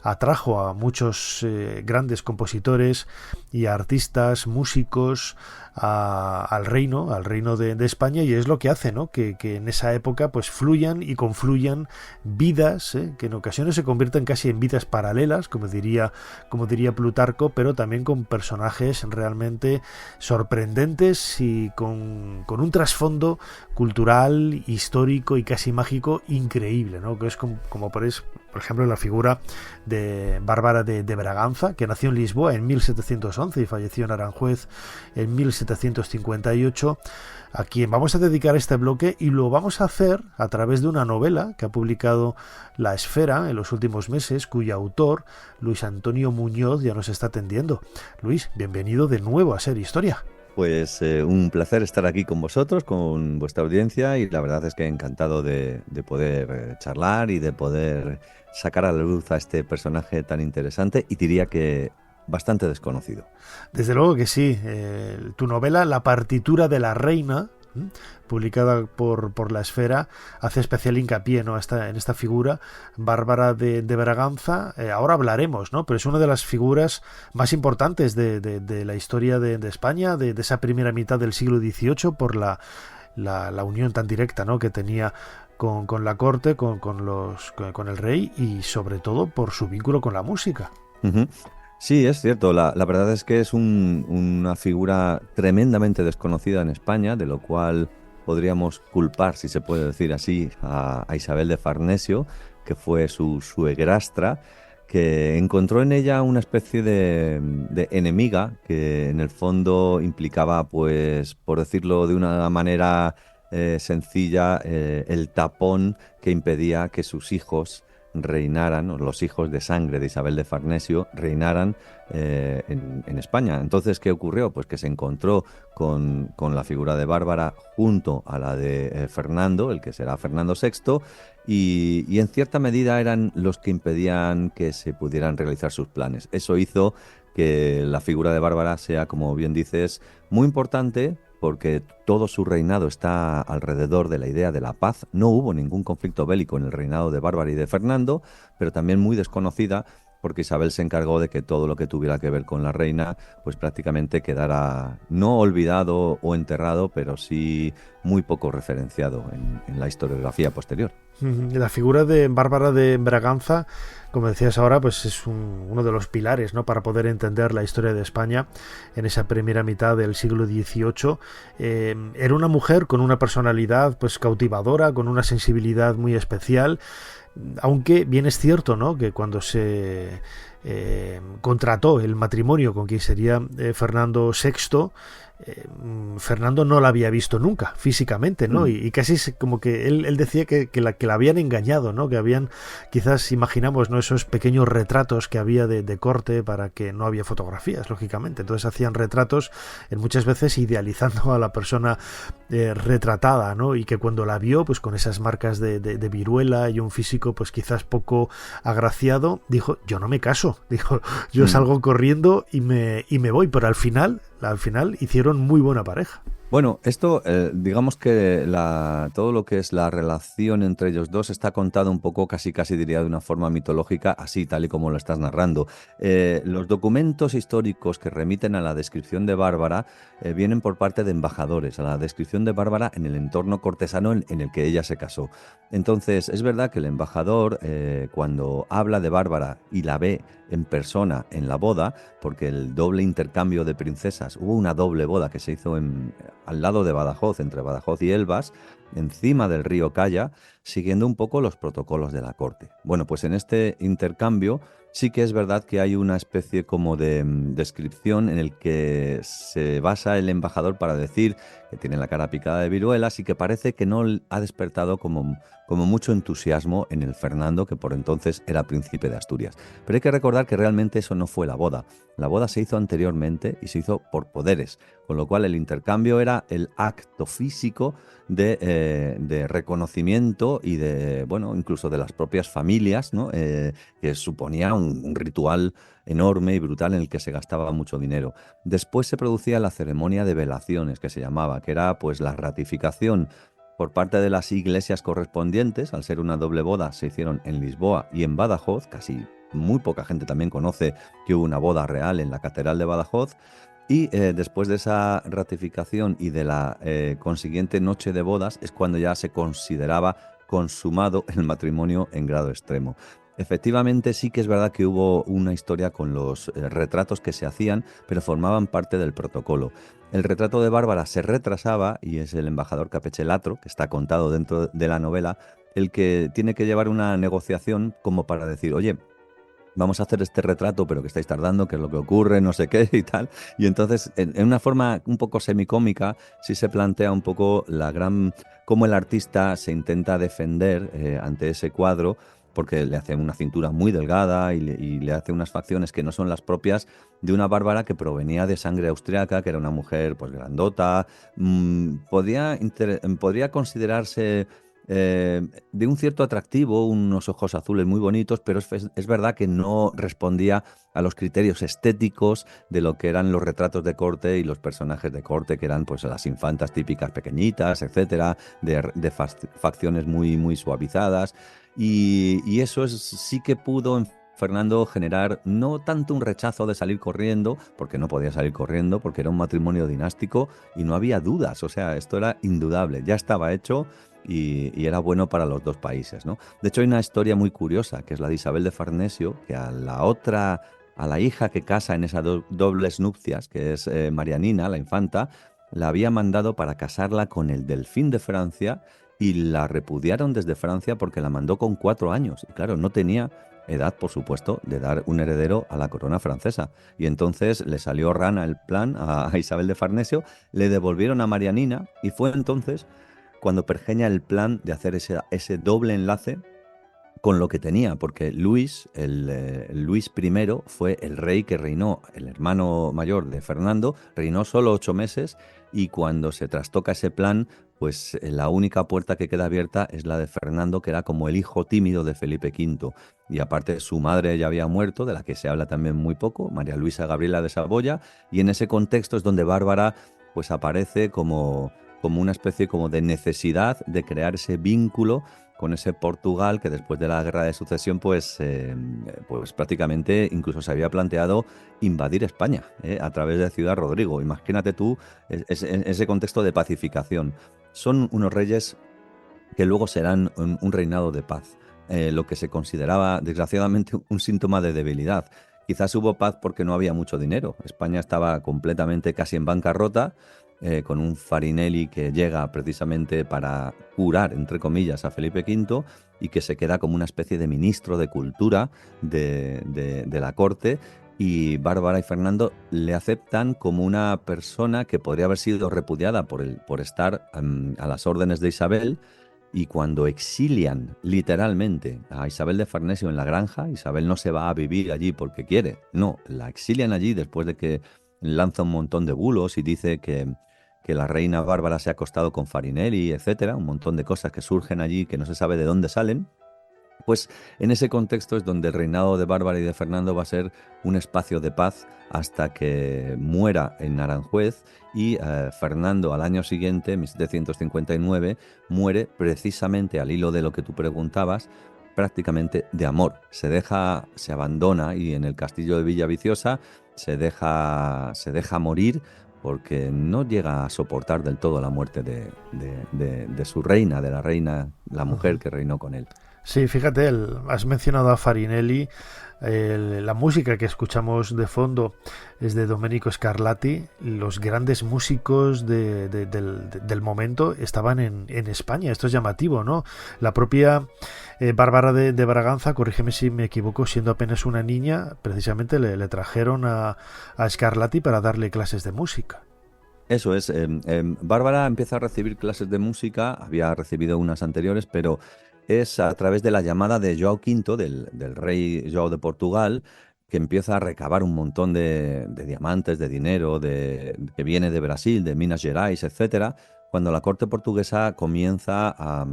atrajo a muchos grandes compositores y a artistas, músicos, al reino de España, y es lo que hace, ¿no?, que en esa época pues fluyan y confluyan vidas, que en ocasiones se convierten casi en vidas paralelas, como diría Plutarco, pero también con personajes realmente sorprendentes y con un trasfondo cultural, histórico y casi mágico increíble, ¿no?, que es como por ejemplo la figura de Bárbara de Braganza, que nació en Lisboa en 1711 y falleció en Aranjuez en 1758, a quien vamos a dedicar este bloque, y lo vamos a hacer a través de una novela que ha publicado La Esfera en los últimos meses, cuyo autor, Luis Antonio Muñoz, ya nos está atendiendo. Luis, bienvenido de nuevo a Ser Historia. Pues un placer estar aquí con vosotros, con vuestra audiencia, y la verdad es que encantado de poder charlar y de poder sacar a la luz a este personaje tan interesante, y diría que bastante desconocido. Desde luego que sí. Tu novela La partitura de la reina, publicada por La Esfera, hace especial hincapié, ¿no?, en esta figura, Bárbara de Braganza. Ahora hablaremos, ¿no?, pero es una de las figuras más importantes de la historia de España, de esa primera mitad del siglo XVIII, por la unión tan directa, ¿no?, que tenía con la corte, con el rey, y sobre todo por su vínculo con la música. Uh-huh. Sí, es cierto. La verdad es que es una figura tremendamente desconocida en España, de lo cual podríamos culpar, si se puede decir así, a Isabel de Farnesio, que fue su suegrastra, que encontró en ella una especie de enemiga que en el fondo implicaba, pues, por decirlo de una manera sencilla, el tapón que impedía que sus hijos reinaran, o los hijos de sangre de Isabel de Farnesio reinaran en España. Entonces, ¿qué ocurrió? Pues que se encontró con la figura de Bárbara junto a la de Fernando, el que será Fernando VI, y en cierta medida eran los que impedían que se pudieran realizar sus planes. Eso hizo que la figura de Bárbara sea, como bien dices, muy importante, porque todo su reinado está alrededor de la idea de la paz. No hubo ningún conflicto bélico en el reinado de Bárbara y de Fernando, pero también muy desconocida, porque Isabel se encargó de que todo lo que tuviera que ver con la reina pues prácticamente quedara no olvidado o enterrado, pero sí muy poco referenciado en la historiografía posterior. La figura de Bárbara de Braganza, como decías ahora, pues es uno de los pilares, ¿no?, para poder entender la historia de España en esa primera mitad del siglo XVIII. Era una mujer con una personalidad pues cautivadora, con una sensibilidad muy especial, aunque bien es cierto, ¿no?, que cuando se contrató el matrimonio con quien sería Fernando VI, Fernando no la había visto nunca físicamente, ¿no? Y casi como que él decía que la habían engañado, ¿no? Que habían, quizás imaginamos, ¿no?, esos pequeños retratos que había de corte, para que no había fotografías, lógicamente. Entonces hacían retratos, muchas veces idealizando a la persona retratada, ¿no? Y que cuando la vio, pues con esas marcas de viruela y un físico pues quizás poco agraciado, dijo: yo no me caso, dijo, yo salgo corriendo y me voy. Pero al final hicieron muy buena pareja. Bueno, esto, digamos que todo lo que es la relación entre ellos dos está contado un poco, casi diría, de una forma mitológica, así tal y como lo estás narrando. Los documentos históricos que remiten a la descripción de Bárbara vienen por parte de embajadores, a la descripción de Bárbara en el entorno cortesano en el que ella se casó. Entonces, es verdad que el embajador, cuando habla de Bárbara y la ve en persona en la boda, porque el doble intercambio de princesas, hubo una doble boda que se hizo al lado de Badajoz, entre Badajoz y Elvas, encima del río Caya, siguiendo un poco los protocolos de la corte. Bueno, pues en este intercambio sí que es verdad que hay una especie como de descripción en el que se basa el embajador para decir que tiene la cara picada de viruelas y que parece que no ha despertado como mucho entusiasmo en el Fernando, que por entonces era príncipe de Asturias. Pero hay que recordar que realmente eso no fue la boda. La boda se hizo anteriormente y se hizo por poderes, con lo cual el intercambio era el acto físico de reconocimiento y de, bueno, incluso de las propias familias, ¿no? Que suponía un ritual enorme y brutal en el que se gastaba mucho dinero. Después se producía la ceremonia de velaciones, que se llamaba, que era pues la ratificación por parte de las iglesias correspondientes. Al ser una doble boda, se hicieron en Lisboa y en Badajoz. Casi muy poca gente también conoce que hubo una boda real en la Catedral de Badajoz. Y después de esa ratificación y de la consiguiente noche de bodas es cuando ya se consideraba consumado el matrimonio en grado extremo. Efectivamente, sí que es verdad que hubo una historia con los retratos que se hacían, pero formaban parte del protocolo. El retrato de Bárbara se retrasaba y es el embajador Capechelatro, que está contado dentro de la novela, el que tiene que llevar una negociación como para decir: oye, vamos a hacer este retrato, pero que estáis tardando, qué es lo que ocurre, no sé qué y tal. Y entonces, en una forma un poco semicómica, sí se plantea un poco cómo el artista se intenta defender ante ese cuadro, porque le hace una cintura muy delgada y le hace unas facciones que no son las propias de una Bárbara que provenía de sangre austriaca, que era una mujer pues grandota. Podría considerarse de un cierto atractivo, unos ojos azules muy bonitos, pero es verdad que no respondía a los criterios estéticos de lo que eran los retratos de corte y los personajes de corte, que eran pues las infantas típicas pequeñitas, etcétera, de facciones muy, muy suavizadas. Y eso sí que pudo en Fernando generar no tanto un rechazo de salir corriendo, porque no podía salir corriendo, porque era un matrimonio dinástico y no había dudas. O sea, esto era indudable, ya estaba hecho y era bueno para los dos países, ¿no? De hecho, hay una historia muy curiosa, que es la de Isabel de Farnesio, que a la hija que casa en esas dobles nupcias, que es Marianina, la infanta, la había mandado para casarla con el delfín de Francia, y la repudiaron desde Francia porque la mandó con 4 años. Y claro, no tenía edad, por supuesto, de dar un heredero a la corona francesa. Y entonces le salió rana el plan a Isabel de Farnesio, le devolvieron a Marianina y fue entonces cuando pergeña el plan de hacer ese doble enlace con lo que tenía, porque Luis I fue el rey que reinó, el hermano mayor de Fernando, reinó solo 8 meses y cuando se trastoca ese plan, pues la única puerta que queda abierta es la de Fernando, que era como el hijo tímido de Felipe V. Y aparte su madre ya había muerto, de la que se habla también muy poco, María Luisa Gabriela de Saboya, y en ese contexto es donde Bárbara pues aparece como una especie como de necesidad de crear ese vínculo con ese Portugal que después de la Guerra de Sucesión pues prácticamente incluso se había planteado invadir España a través de Ciudad Rodrigo. Imagínate tú ese contexto de pacificación. Son unos reyes que luego serán un reinado de paz, lo que se consideraba desgraciadamente un síntoma de debilidad. Quizás hubo paz porque no había mucho dinero. España estaba completamente casi en bancarrota. con un Farinelli que llega precisamente para curar, entre comillas, a Felipe V y que se queda como una especie de ministro de cultura de la corte, y Bárbara y Fernando le aceptan como una persona que podría haber sido repudiada por estar a las órdenes de Isabel. Y cuando exilian literalmente a Isabel de Farnesio en la granja, Isabel no se va a vivir allí porque quiere, no, la exilian allí después de que lanza un montón de bulos y dice que la reina Bárbara se ha acostado con Farinelli, etcétera, un montón de cosas que surgen allí que no se sabe de dónde salen. Pues en ese contexto es donde el reinado de Bárbara y de Fernando va a ser un espacio de paz hasta que muera en Aranjuez, y Fernando al año siguiente, 1759, muere precisamente, al hilo de lo que tú preguntabas, prácticamente de amor. Se abandona, y en el castillo de Villaviciosa se deja morir porque no llega a soportar del todo la muerte de su reina, de la reina, la mujer que reinó con él. Sí, fíjate, has mencionado a Farinelli. La música que escuchamos de fondo es de Domenico Scarlatti. Los grandes músicos del momento estaban en España. Esto es llamativo, ¿no? La propia Bárbara de Braganza, corrígeme si me equivoco, siendo apenas una niña, precisamente le trajeron a Scarlatti para darle clases de música. Eso es. Bárbara empieza a recibir clases de música, había recibido unas anteriores, pero es a través de la llamada de João V, del rey João de Portugal, que empieza a recabar un montón de diamantes, de dinero, que viene de Brasil, de Minas Gerais, etcétera, cuando la corte portuguesa comienza a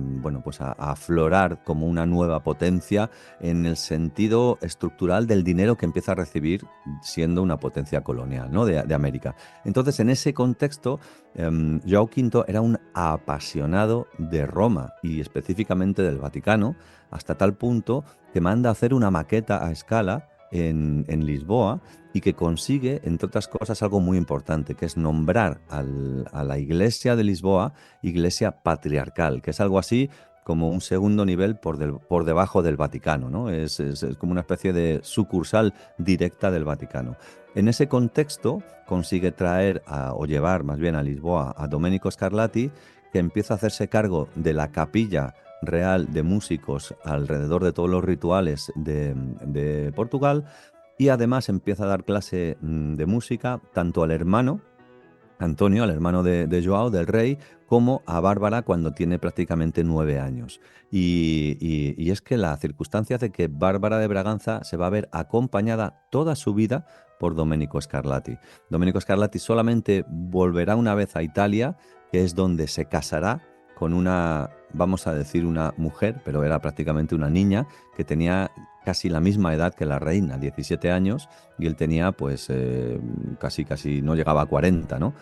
aflorar como una nueva potencia en el sentido estructural del dinero que empieza a recibir siendo una potencia colonial, ¿no? de América. Entonces, en ese contexto, João V era un apasionado de Roma y específicamente del Vaticano, hasta tal punto que manda a hacer una maqueta a escala en Lisboa, y que consigue, entre otras cosas, algo muy importante, que es nombrar a la iglesia de Lisboa iglesia patriarcal, que es algo así como un segundo nivel por debajo del Vaticano, ¿no? Es como una especie de sucursal directa del Vaticano. En ese contexto consigue traer o llevar más bien a Lisboa a Domenico Scarlatti, que empieza a hacerse cargo de la capilla real de músicos alrededor de todos los rituales de Portugal, y además empieza a dar clase de música tanto al hermano Antonio, al hermano de João, del rey, como a Bárbara cuando tiene prácticamente 9 años. Y es que la circunstancia de que Bárbara de Braganza se va a ver acompañada toda su vida por Domenico Scarlatti. Domenico Scarlatti solamente volverá una vez a Italia, que es donde se casará con una, vamos a decir una mujer, pero era prácticamente una niña, que tenía casi la misma edad que la reina, 17 años, y él tenía pues casi no llegaba a 40, ¿no?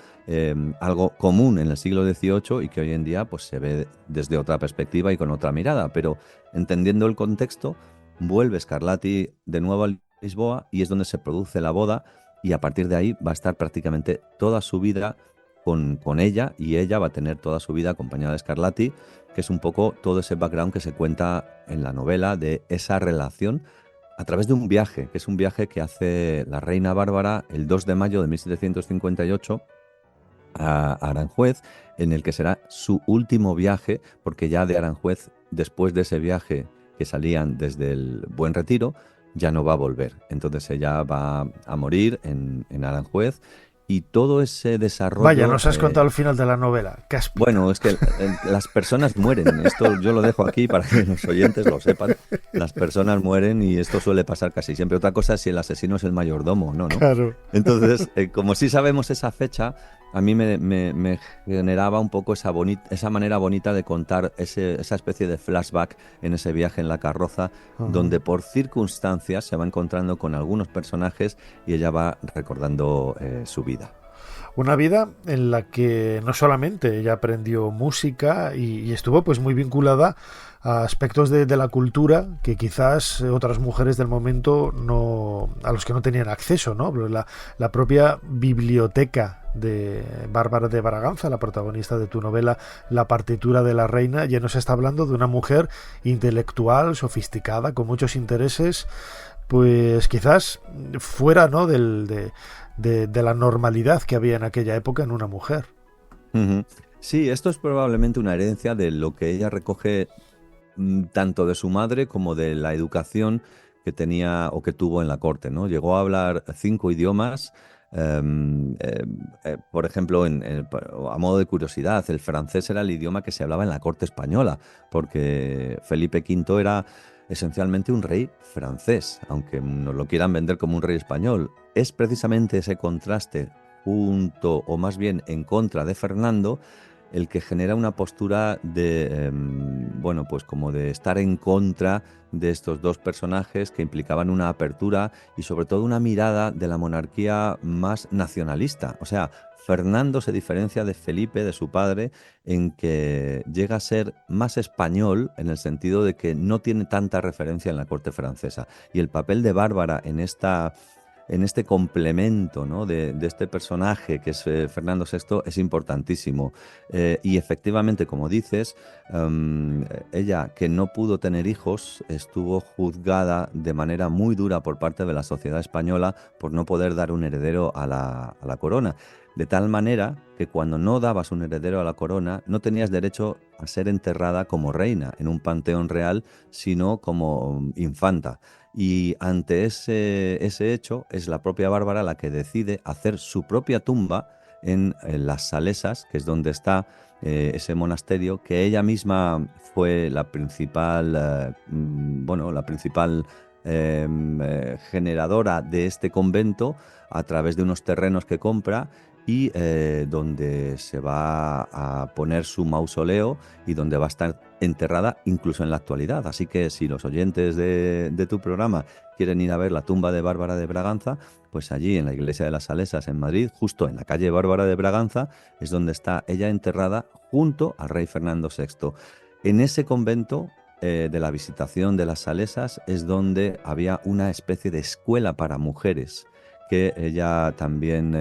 Algo común en el siglo XVIII y que hoy en día pues se ve desde otra perspectiva y con otra mirada, pero entendiendo el contexto, vuelve Scarlatti de nuevo a Lisboa y es donde se produce la boda, y a partir de ahí va a estar prácticamente toda su vida con ella, y ella va a tener toda su vida acompañada de Scarlatti, que es un poco todo ese background que se cuenta en la novela de esa relación a través de un viaje, que es un viaje que hace la reina Bárbara el 2 de mayo de 1758 a Aranjuez, en el que será su último viaje, porque ya de Aranjuez, después de ese viaje que salían desde el Buen Retiro, ya no va a volver. Entonces ella va a morir en Aranjuez. Y todo ese desarrollo... Vaya, nos has contado el final de la novela. Bueno, es que las personas mueren. Esto yo lo dejo aquí para que los oyentes lo sepan. Las personas mueren y esto suele pasar casi siempre. Otra cosa es si el asesino es el mayordomo, ¿no? Claro. Entonces, como sí sabemos esa fecha, a mí me generaba un poco esa manera bonita de contar esa especie de flashback en ese viaje en la carroza, donde por circunstancias se va encontrando con algunos personajes y ella va recordando su vida. Una vida en la que no solamente ella aprendió música y estuvo pues muy vinculada a aspectos de la cultura que quizás otras mujeres del momento a los que no tenían acceso, ¿no? La propia biblioteca de Bárbara de Braganza, la protagonista de tu novela La partitura de la reina, ya nos está hablando de una mujer intelectual, sofisticada, con muchos intereses, pues quizás fuera, ¿no?, de la normalidad que había en aquella época en una mujer. Ujú. Sí, esto es probablemente una herencia de lo que ella recoge tanto de su madre como de la educación que tenía o que tuvo en la corte, ¿no? Llegó a hablar 5 idiomas. Por ejemplo, a modo de curiosidad, el francés era el idioma que se hablaba en la corte española, porque Felipe V era esencialmente un rey francés, aunque nos lo quieran vender como un rey español. Es precisamente ese contraste junto, o más bien en contra de Fernando, el que genera una postura de, bueno, pues como de estar en contra de estos dos personajes que implicaban una apertura y sobre todo una mirada de la monarquía más nacionalista. O sea, Fernando se diferencia de Felipe, de su padre, en que llega a ser más español en el sentido de que no tiene tanta referencia en la corte francesa. Y el papel de Bárbara en este complemento, ¿no?, de este personaje que es Fernando VI es importantísimo. Y efectivamente, como dices, ella, que no pudo tener hijos, estuvo juzgada de manera muy dura por parte de la sociedad española por no poder dar un heredero a la corona. De tal manera que cuando no dabas un heredero a la corona, no tenías derecho a ser enterrada como reina en un panteón real, sino como infanta. Y ante ese hecho es la propia Bárbara la que decide hacer su propia tumba en las Salesas, que es donde está ese monasterio, que ella misma fue la principal, generadora de este convento a través de unos terrenos que compra y donde se va a poner su mausoleo y donde va a estar enterrada incluso en la actualidad. Así que si los oyentes de tu programa quieren ir a ver la tumba de Bárbara de Braganza, pues allí en la iglesia de las Salesas en Madrid, justo en la calle Bárbara de Braganza, es donde está ella enterrada junto al rey Fernando VI. En ese convento de la Visitación de las Salesas es donde había una especie de escuela para mujeres que ella también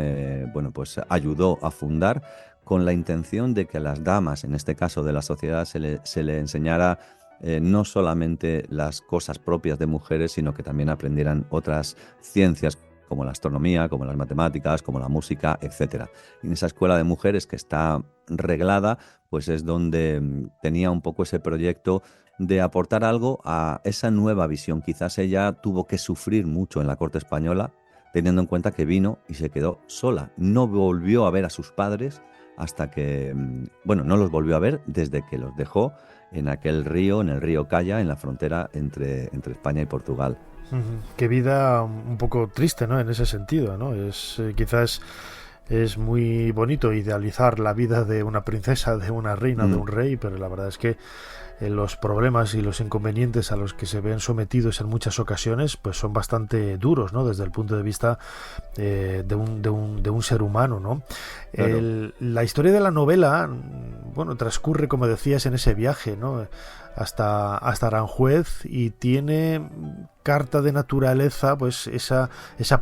pues ayudó a fundar con la intención de que a las damas, en este caso de la sociedad, se le enseñara no solamente las cosas propias de mujeres, sino que también aprendieran otras ciencias como la astronomía, como las matemáticas, como la música, etc. Y en esa escuela de mujeres que está reglada, pues es donde tenía un poco ese proyecto de aportar algo a esa nueva visión. Quizás ella tuvo que sufrir mucho en la corte española, teniendo en cuenta que vino y se quedó sola. No volvió a ver a sus padres hasta que, no los volvió a ver desde que los dejó en aquel río, en el río Caya, en la frontera entre España y Portugal. Qué vida un poco triste, ¿no?, en ese sentido, ¿no? Quizás es muy bonito idealizar la vida de una princesa, de una reina, de un rey, pero la verdad es que los problemas y los inconvenientes a los que se ven sometidos en muchas ocasiones pues son bastante duros, ¿no?, desde el punto de vista de un ser humano, ¿no? Claro. La historia de la novela, transcurre, como decías, en ese viaje, ¿no?, hasta Aranjuez, y tiene carta de naturaleza pues esa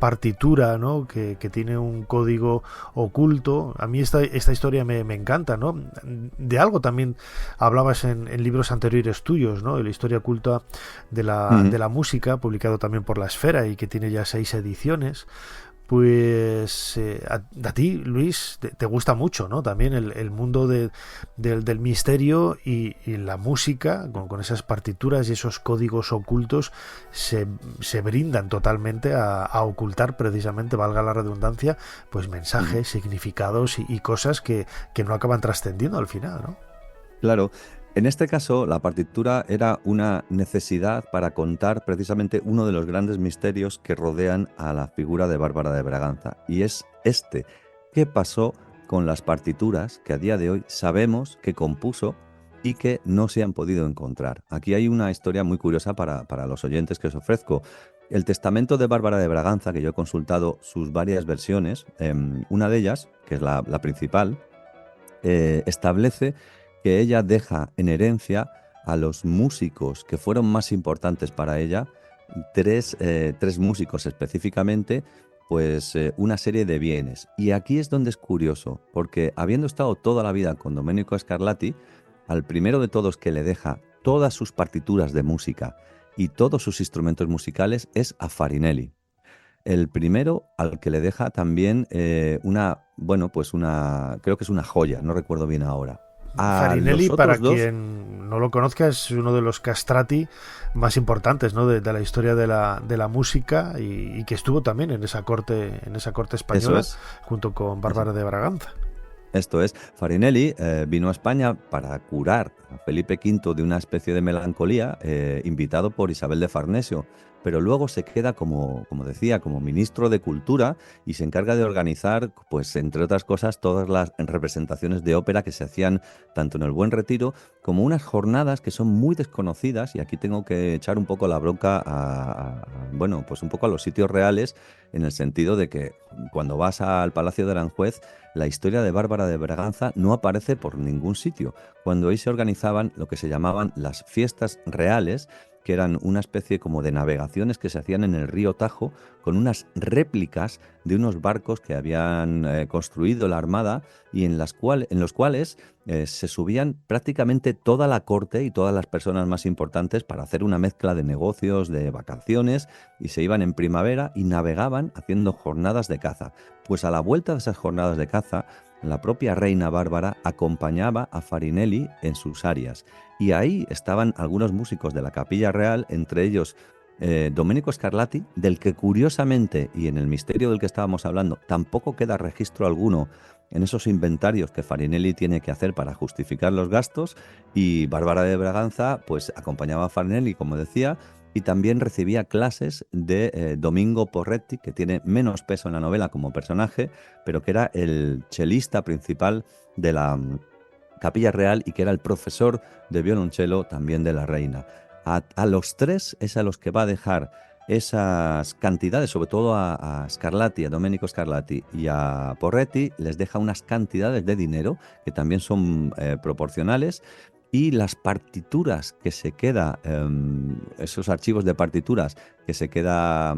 partitura, ¿no?, que tiene un código oculto. A mí esta historia me encanta, ¿no? De algo también hablabas en libros anteriores tuyos, ¿no?, de la historia oculta de la música, publicado también por La Esfera y que tiene ya 6 ediciones. Pues a ti, Luis, te gusta mucho, ¿no?, también el mundo del misterio, y la música con esas partituras y esos códigos ocultos se brindan totalmente a ocultar, precisamente, valga la redundancia, pues mensajes, significados y cosas que no acaban trascendiendo al final, ¿no? Claro. En este caso, la partitura era una necesidad para contar precisamente uno de los grandes misterios que rodean a la figura de Bárbara de Braganza. Y es ¿qué pasó con las partituras que a día de hoy sabemos que compuso y que no se han podido encontrar? Aquí hay una historia muy curiosa para los oyentes que os ofrezco. El testamento de Bárbara de Braganza, que yo he consultado sus varias versiones, una de ellas, que es la principal, establece que ella deja en herencia a los músicos que fueron más importantes para ella, tres músicos específicamente, pues una serie de bienes. Y aquí es donde es curioso, porque habiendo estado toda la vida con Domenico Scarlatti, al primero de todos que le deja todas sus partituras de música y todos sus instrumentos musicales es a Farinelli. el primero al que le deja también creo que es una joya, no recuerdo bien ahora. Farinelli, para quien no lo conozca, es uno de los castrati más importantes, ¿no?, de la historia de la música, y que estuvo también en esa corte española, junto con Bárbara de Braganza. Esto es, Farinelli vino a España para curar a Felipe V de una especie de melancolía, invitado por Isabel de Farnesio, pero luego se queda, como decía, como ministro de Cultura, y se encarga de organizar, pues entre otras cosas, todas las representaciones de ópera que se hacían tanto en el Buen Retiro como unas jornadas que son muy desconocidas, y aquí tengo que echar un poco la bronca un poco a los sitios reales, en el sentido de que cuando vas al Palacio de Aranjuez, la historia de Bárbara de Braganza no aparece por ningún sitio, cuando ahí se organizaban lo que se llamaban las fiestas reales, que eran una especie como de navegaciones que se hacían en el río Tajo, con unas réplicas de unos barcos que habían construido la Armada, y en los cuales se subían prácticamente toda la corte y todas las personas más importantes para hacer una mezcla de negocios, de vacaciones, y se iban en primavera y navegaban haciendo jornadas de caza. Pues a la vuelta de esas jornadas de caza, la propia reina Bárbara acompañaba a Farinelli en sus arias, y ahí estaban algunos músicos de la Capilla Real, entre ellos Domenico Scarlatti, del que curiosamente, y en el misterio del que estábamos hablando, tampoco queda registro alguno en esos inventarios que Farinelli tiene que hacer para justificar los gastos, y Bárbara de Braganza pues acompañaba a Farinelli, como decía, y también recibía clases de Domingo Porretti, que tiene menos peso en la novela como personaje, pero que era el chelista principal de la Capilla Real y que era el profesor de violonchelo también de la reina. A los tres es a los que va a dejar esas cantidades, sobre todo a Scarlatti, a Domenico Scarlatti y a Porretti, les deja unas cantidades de dinero que también son proporcionales. Y las partituras que se queda, esos archivos de partituras que se queda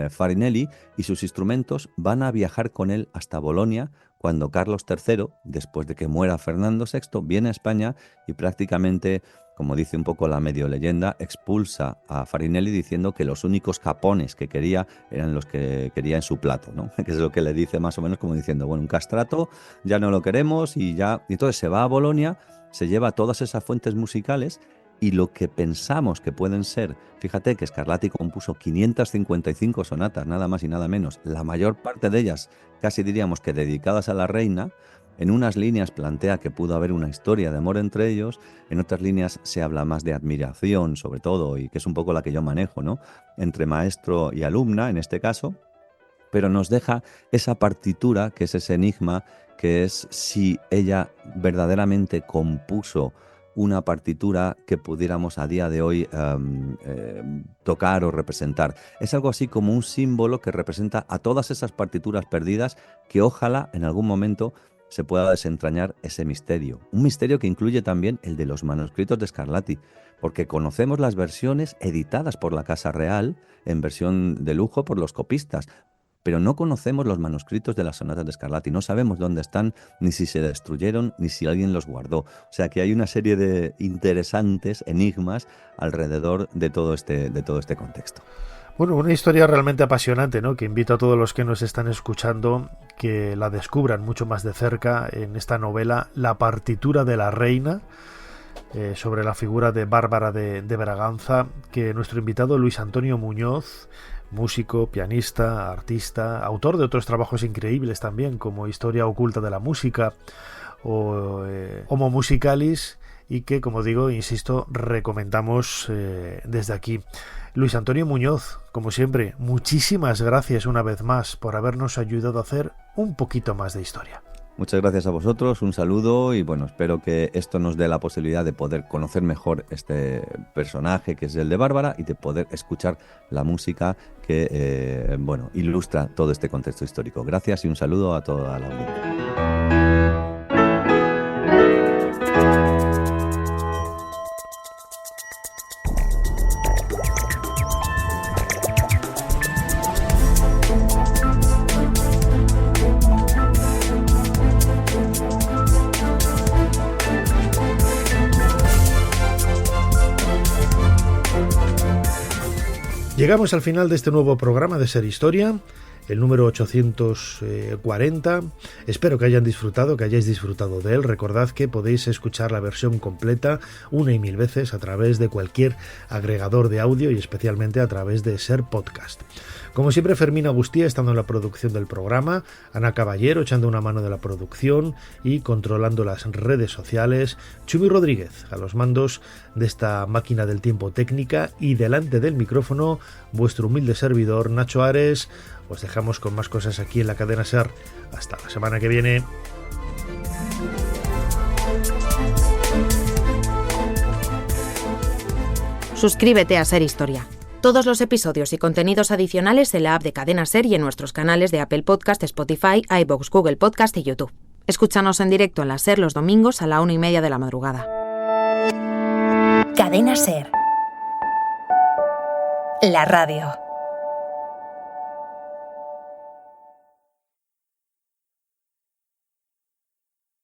Farinelli, y sus instrumentos van a viajar con él hasta Bolonia, cuando Carlos III, después de que muera Fernando VI, viene a España y prácticamente, como dice un poco la medio leyenda, expulsa a Farinelli diciendo que los únicos capones que quería eran los que quería en su plato, ¿no? Que es lo que le dice más o menos como diciendo, bueno, un castrato ya no lo queremos, y ya. Y entonces se va a Bolonia, se lleva todas esas fuentes musicales, y lo que pensamos que pueden ser, fíjate que Scarlatti compuso 555 sonatas, nada más y nada menos, la mayor parte de ellas casi diríamos que dedicadas a la reina. En unas líneas plantea que pudo haber una historia de amor entre ellos, en otras líneas se habla más de admiración, sobre todo, y que es un poco la que yo manejo, ¿no?, entre maestro y alumna en este caso, pero nos deja esa partitura, que es ese enigma, que es si ella verdaderamente compuso una partitura que pudiéramos a día de hoy tocar o representar. Es algo así como un símbolo que representa a todas esas partituras perdidas, que ojalá en algún momento se pueda desentrañar ese misterio. Un misterio que incluye también el de los manuscritos de Scarlatti, porque conocemos las versiones editadas por la Casa Real en versión de lujo por los copistas, pero no conocemos los manuscritos de las sonatas de Scarlatti, no sabemos dónde están, ni si se destruyeron, ni si alguien los guardó. O sea que hay una serie de interesantes enigmas alrededor de todo este contexto. Bueno, una historia realmente apasionante, ¿no?, que invito a todos los que nos están escuchando que la descubran mucho más de cerca en esta novela, La partitura de la reina, sobre la figura de Bárbara de Braganza, que nuestro invitado Luis Antonio Muñoz, músico, pianista, artista, autor de otros trabajos increíbles también, como Historia oculta de la música o Homo Musicalis, y que, como digo, insisto, recomendamos desde aquí. Luis Antonio Muñoz, como siempre, muchísimas gracias una vez más por habernos ayudado a hacer un poquito más de historia. Muchas gracias a vosotros, un saludo, y bueno, espero que esto nos dé la posibilidad de poder conocer mejor este personaje que es el de Bárbara, y de poder escuchar la música que ilustra todo este contexto histórico. Gracias y un saludo a toda la audiencia. Llegamos al final de este nuevo programa de Ser Historia, el número 840. Espero que hayáis disfrutado de él. Recordad que podéis escuchar la versión completa una y mil veces a través de cualquier agregador de audio y especialmente a través de Ser Podcast. Como siempre, Fermín Agustía estando en la producción del programa, Ana Caballero echando una mano de la producción y controlando las redes sociales, Chumi Rodríguez a los mandos de esta máquina del tiempo técnica, y delante del micrófono vuestro humilde servidor Nacho Ares. Os dejamos con más cosas aquí en la cadena SER. Hasta la semana que viene. Suscríbete a Ser Historia. Todos los episodios y contenidos adicionales en la app de Cadena SER y en nuestros canales de Apple Podcast, Spotify, iVoox, Google Podcast y YouTube. Escúchanos en directo en la SER los domingos a la 1:30 de la madrugada. Cadena SER. La radio.